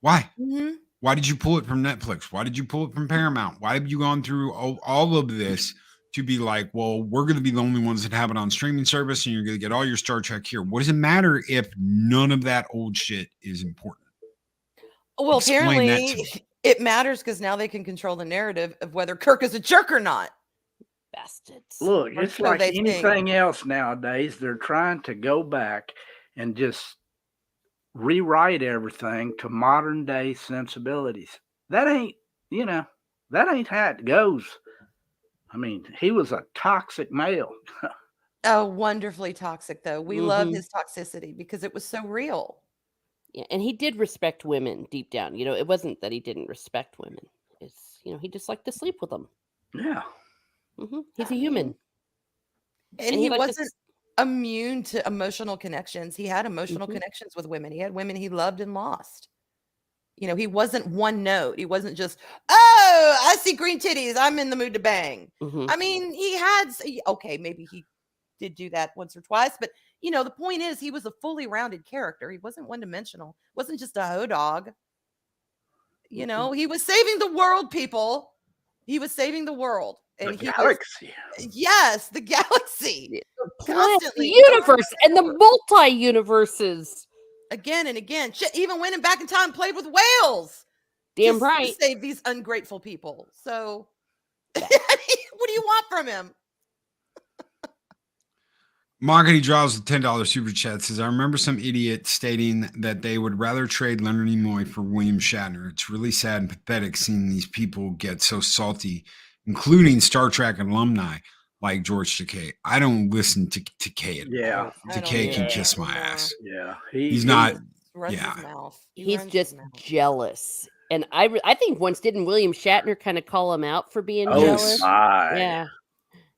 Why? Mm-hmm. Why did you pull it from Netflix? Why did you pull it from Paramount? Why have you gone through all of this to be like, well, we're going to be the only ones that have it on streaming service and you're going to get all your Star Trek here? What does it matter if none of that old shit is important? Well, apparently it matters because now they can control the narrative of whether Kirk is a jerk or not. Bastards. Look, it's like anything else nowadays. They're trying to go back and just rewrite everything to modern day sensibilities. That ain't how it goes. I mean, he was a toxic male. Oh, wonderfully toxic, though. We love his toxicity because it was so real. Yeah, and he did respect women deep down. You know, it wasn't that he didn't respect women. It's, he just liked to sleep with them. Yeah. He's a human. And he wasn't immune to emotional connections. He had emotional connections with women. He had women he loved and lost. He wasn't one note. He wasn't just, oh, I see green titties, I'm in the mood to bang. I mean, he had, okay, maybe he did do that once or twice, but the point is he was a fully rounded character. He wasn't one-dimensional. Wasn't just a hoe dog. He was saving the world, people. He was saving the world. And the galaxy. Yes, the galaxy. Constantly. The universe and the multi-universes. Again and again. Shit, even went back in time and played with whales. Damn right. To save these ungrateful people. So, what do you want from him? Marketing draws the $10 super chat says, I remember some idiot stating that they would rather trade Leonard Nimoy for William Shatner. It's really sad and pathetic seeing these people get so salty, including Star Trek alumni like George Takei. I don't listen to Takei. Yeah. Takei can kiss my ass. Yeah. He's not. Runs his mouth. He's just jealous. And I think once didn't William Shatner kind of call him out for being jealous? Yeah.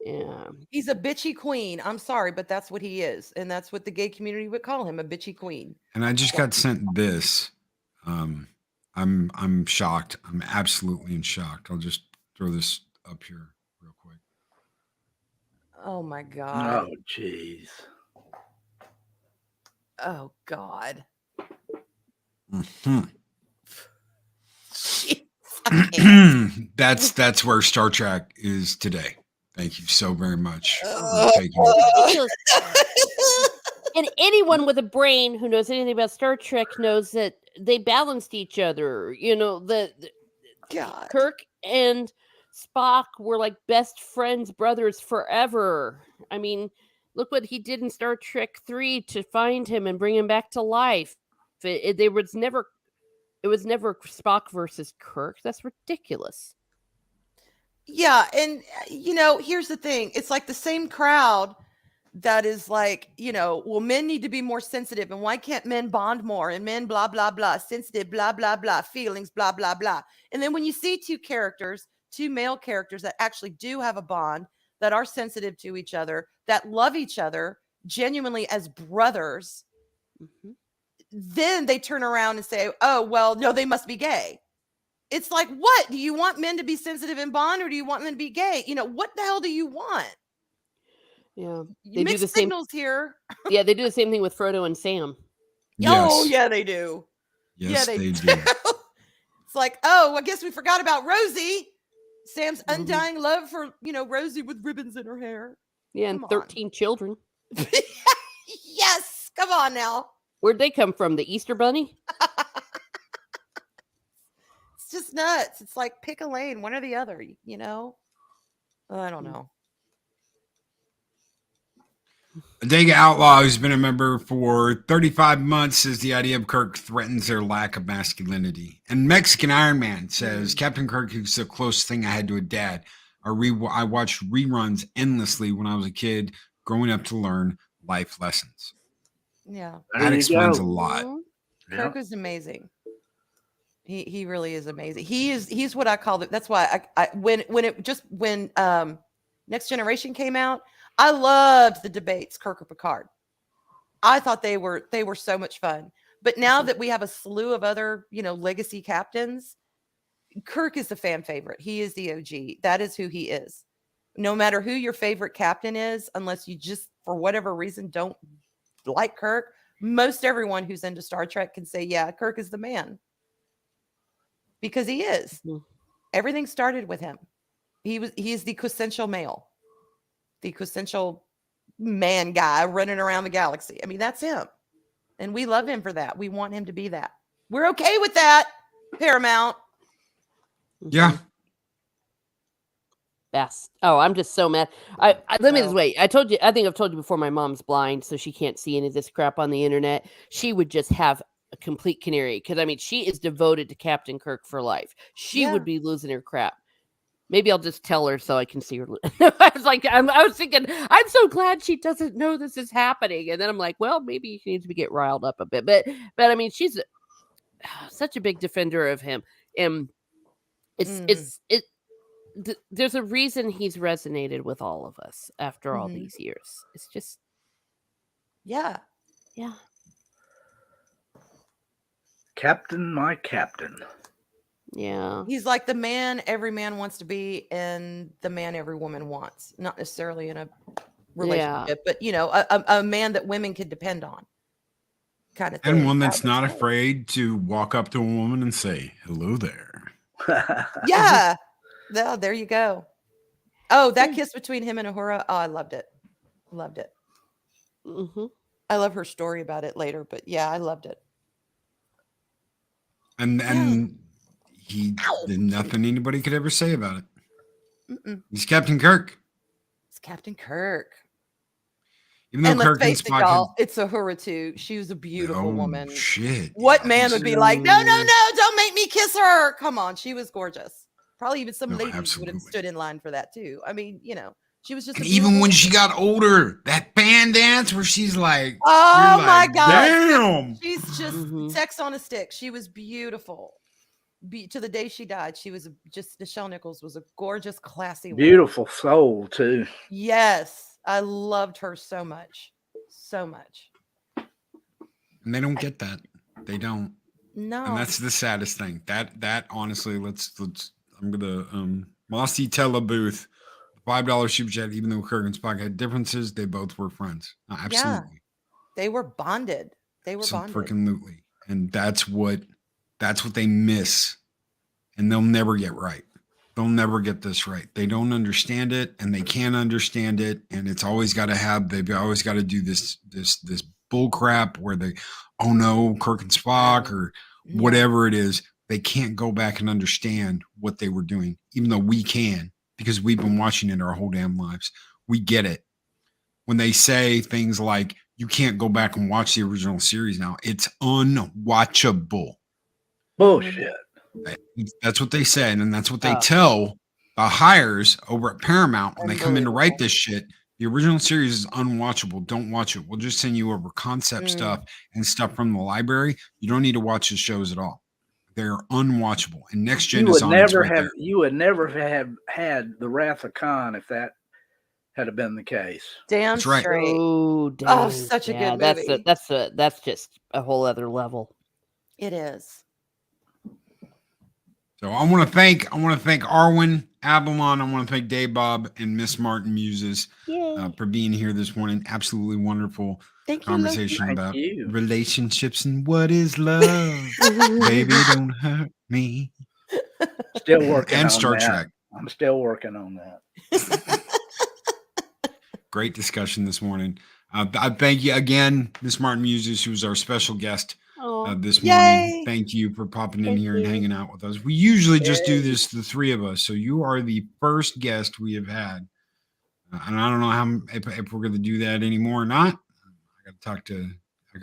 Yeah. He's a bitchy queen. I'm sorry, but that's what he is. And that's what the gay community would call him, a bitchy queen. And I just got sent this. I'm shocked. I'm absolutely in shock. I'll just throw this up here real quick. Oh my God. Oh jeez. Oh God. That's where Star Trek is today. Thank you so very much. And anyone with a brain who knows anything about Star Trek knows that they balanced each other. God. Kirk and Spock were like best friends, brothers forever. I mean, look what he did in Star Trek 3 to find him and bring him back to life. It was never Spock versus Kirk. That's ridiculous. Yeah, and here's the thing. It's like the same crowd that is like, well, men need to be more sensitive, and why can't men bond more? And men, blah, blah, blah, sensitive, blah, blah, blah, feelings, blah, blah, blah. And then when you see two male characters that actually do have a bond, that are sensitive to each other, that love each other genuinely as brothers, then they turn around and say, oh, well, no, they must be gay. It's like, what? Do you want men to be sensitive in Bond, or do you want them to be gay? What the hell do you want? Yeah. You do mix the same. signals here. Yeah, they do the same thing with Frodo and Sam. Oh, Yes. yeah, they do. Yes, they they do. do. It's like, oh, I guess we forgot about Rosie. Sam's Mhm. undying love for, Rosie with ribbons in her hair. Yeah, and Come on. 13 children. Yes, come on now. Where'd they come from? The Easter Bunny? It's just nuts. It's like pick a lane, one or the other, I don't know. A Dega Outlaw, who's been a member for 35 months, says the idea of Kirk threatens their lack of masculinity. And Mexican Iron Man says Captain Kirk is the closest thing I had to a dad. I watched reruns endlessly when I was a kid, growing up to learn life lessons. Yeah. That explains a lot. Kirk is amazing. He really is amazing. He's what I call it. That's why when Next Generation came out, I loved the debates, Kirk or Picard. I thought they were so much fun. But now that we have a slew of other, legacy captains, Kirk is the fan favorite. He is the OG. That is who he is. No matter who your favorite captain is, unless you just, for whatever reason, don't like Kirk, most everyone who's into Star Trek can say, yeah, Kirk is the man. Because he is. Everything started with him. He is the quintessential male. The quintessential man guy running around the galaxy. I mean, that's him. And we love him for that. We want him to be that. We're okay with that, Paramount. Yeah. Best. Oh, I'm just so mad. Let me this way. I think I've told you before, my mom's blind, so she can't see any of this crap on the internet. She would just have a complete canary. Because she is devoted to Captain Kirk for life. She would be losing her crap. Maybe I'll just tell her so I can see her. I was thinking, I'm so glad she doesn't know this is happening. And then I'm like, well, maybe she needs to get riled up a bit. But she's such a big defender of him. And there's a reason he's resonated with all of us after all these years. It's just. Yeah. Captain, my captain. Yeah. He's like the man every man wants to be and the man every woman wants. Not necessarily in a relationship, but a man that women could depend on. Kind of thing. And one that's not afraid to walk up to a woman and say, hello there. Yeah. Well, there you go. Oh, that kiss between him and Uhura. Oh, I loved it. Loved it. Mm-hmm. I love her story about it later, but yeah, I loved it. And he did nothing anybody could ever say about it. He's Captain Kirk. It's Captain Kirk. Even though And let's Kirk and face it, Spock y'all, it's Uhura too. She was a beautiful woman. Shit. What man would be like, no, don't make me kiss her. Come on. She was gorgeous. Probably even some ladies would have stood in line for that too. I mean, she was just. And even when she got older, that band dance where she's like, oh my God. Damn. She's just sex on a stick. She was beautiful. To the day she died, she was Nichelle Nichols was a gorgeous, classy woman. Beautiful soul too. Yes. I loved her so much. So much. And they don't get that. They don't. No. And that's the saddest thing. That honestly, let's I'm gonna Mossy Telebooth, $5 super chat, even though Kirk and Spock had differences, they both were friends. Absolutely. Yeah. They were bonded. Freaking. And that's what they miss. And they'll never get right. They'll never get this right. They don't understand it and they can't understand it. And it's always got to they've always got to do this bull crap where oh no, Kirk and Spock or whatever it is. They can't go back and understand what they were doing, even though we can, because we've been watching it our whole damn lives. We get it. When they say things like, you can't go back and watch the original series now, it's unwatchable. Bullshit. That's what they said, and that's what they tell the hires over at Paramount when they come in to write this shit. The original series is unwatchable. Don't watch it. We'll just send you over concept stuff and stuff from the library. You don't need to watch the shows at all. They're unwatchable. And Next Gen is on its way there. You would never have had the Wrath of Khan if that had been the case. Damn That's right. straight. Oh, damn. Oh, such a good movie. That's just a whole other level. It is. So I want to thank Arwyn Avalon. I want to thank Dave Bob and Miss Martin Muses for being here this morning. Absolutely wonderful Thank you, conversation Thank about you. relationships and what is love. Baby, don't hurt me. Still working And on Star that. Trek. I'm still working on that. Great discussion this morning. I thank you again, Miss Martin Muses, who was our special guest this Yay. morning. Thank you for popping in Thank here and you. hanging out with us. We usually just do Yay. this, the three of us. So you are the first guest we have had. And I don't know if we're going to do that anymore or not. I got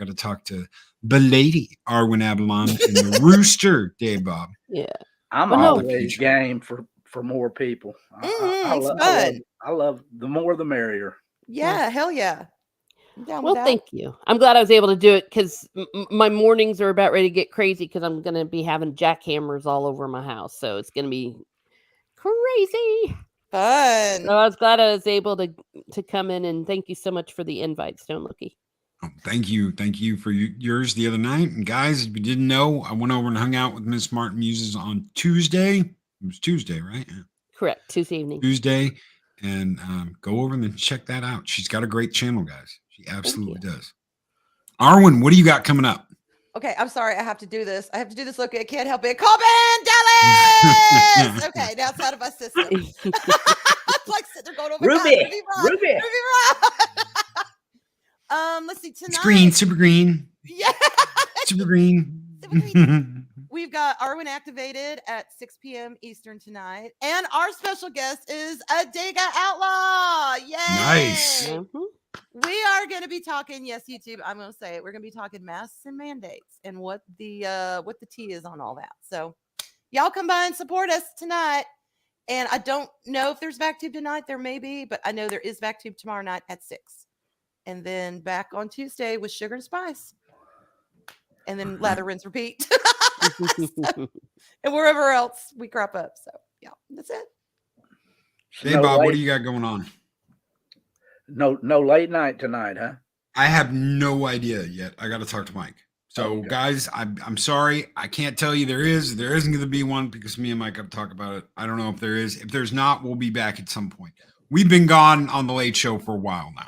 to talk to the Lady Arwyn Avalon and the Rooster Dave Bob. Yeah. I'm Well, no. always game for more people. I love the more the merrier. Yeah, hell yeah. I'm down Well, with that. thank you. I'm glad I was able to do it because my mornings are about ready to get crazy because I'm going to be having jackhammers all over my house. So it's going to be crazy. Fun. So I was glad I was able to come in, and thank you so much for the invite, Stone Loki. Oh, thank you for yours the other night. And guys, if you didn't know, I went over and hung out with Miss Martin Muses on Tuesday. It was Tuesday, right? Yeah. Correct. Tuesday evening. Tuesday. And go over and then check that out. She's got a great channel, guys. She absolutely does. Arwyn, what do you got coming up? Okay, I'm sorry. I have to do this. Loki. I can't help it. Corbin Dallas. Okay, now it's out of my system. It's like sitting there going, oh my God, Ruby. Let's see tonight. It's green, super green. Yeah. Super green. Super green. We've got Arwyn activated at 6 p.m. Eastern tonight. And our special guest is Adiga Outlaw. Yay. Nice. Mhm. We are going to be talking, yes, YouTube, I'm going to say it. We're going to be talking masks and mandates and what the tea is on all that. So y'all come by and support us tonight. And I don't know if there's VacTube tonight. There may be, but I know there is VacTube tomorrow night at 6. And then back on Tuesday with Sugar and Spice. And then lather, rinse, repeat. And wherever else we crop up. So yeah, that's it. Hey, Bob, what do you got going on? No late night tonight, huh? I have no idea yet. I got to talk to Mike. So, Okay. guys, I'm sorry. I can't tell you there isn't going to be one because me and Mike have talked about it. I don't know if there is. If there's not, we'll be back at some point. We've been gone on the Late Show for a while now.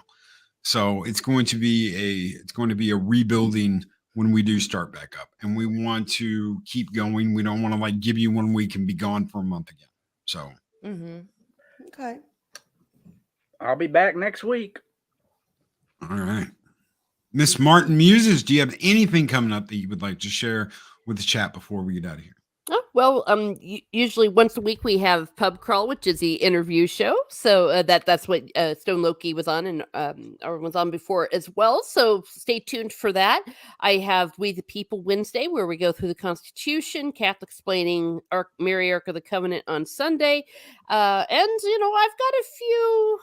So it's going to be a rebuilding when we do start back up, and we want to keep going. We don't want to give you 1 week and be gone for a month again. So, Okay. I'll be back next week. all right. Miss Martin Muses, do you have anything coming up that you would like to share with the chat before we get out of here? Oh, well, usually once a week we have Pub Crawl, which is the interview show. So that's what Stone Loki was on, and or was on before as well. So stay tuned for that. I have We the People Wednesday, where we go through the Constitution, Catholic explaining Mary Ark of the Covenant on Sunday, and I've got a few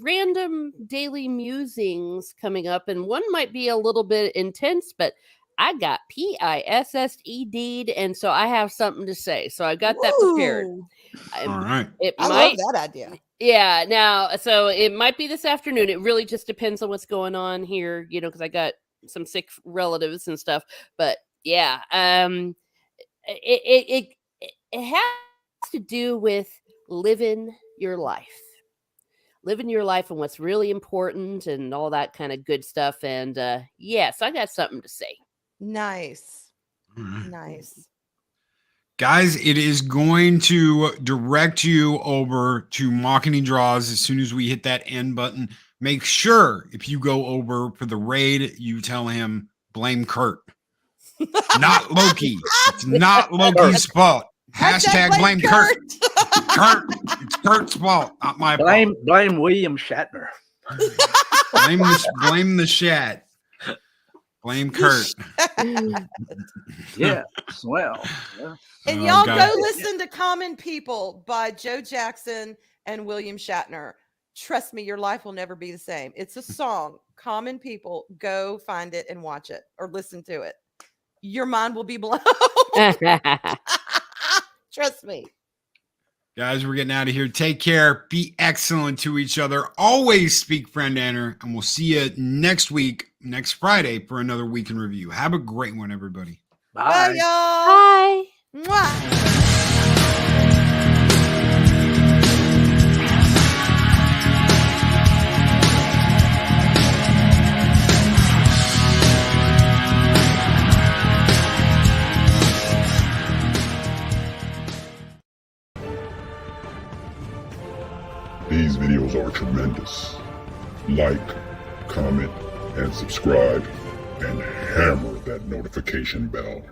random daily musings coming up, and one might be a little bit intense, but I got PISSED, and so I have something to say. So I got that prepared. Ooh, All right. I love that idea. Yeah. Now, so it might be this afternoon. It really just depends on what's going on here, because I got some sick relatives and stuff. But yeah, it has to do with living your life. Living your life and what's really important and all that kind of good stuff. And yes, I got something to say. Nice. All right. Nice. Guys, it is going to direct you over to Mocking Draws as soon as we hit that end button. Make sure if you go over for the raid, you tell him blame Kurt. Not Loki. It's not Loki's fault. Hashtag blame Kurt. Kurt. It's Kurt's fault, not my fault. Blame William Shatner. Blame the Shat. Blame Kurt. Yeah, well. Yeah. And Oh, y'all God. go listen to Common People by Joe Jackson and William Shatner. Trust me, your life will never be the same. It's a song, Common People. Go find it and watch it or listen to it. Your mind will be blown. Trust me. Guys, we're getting out of here. Take care. Be excellent to each other. Always speak friend Anner. And we'll see you next week, next Friday, for another week in review. Have a great one, everybody. Bye. Bye, y'all. Bye. Mwah. These videos are tremendous. Like, comment, and subscribe, and hammer that notification bell.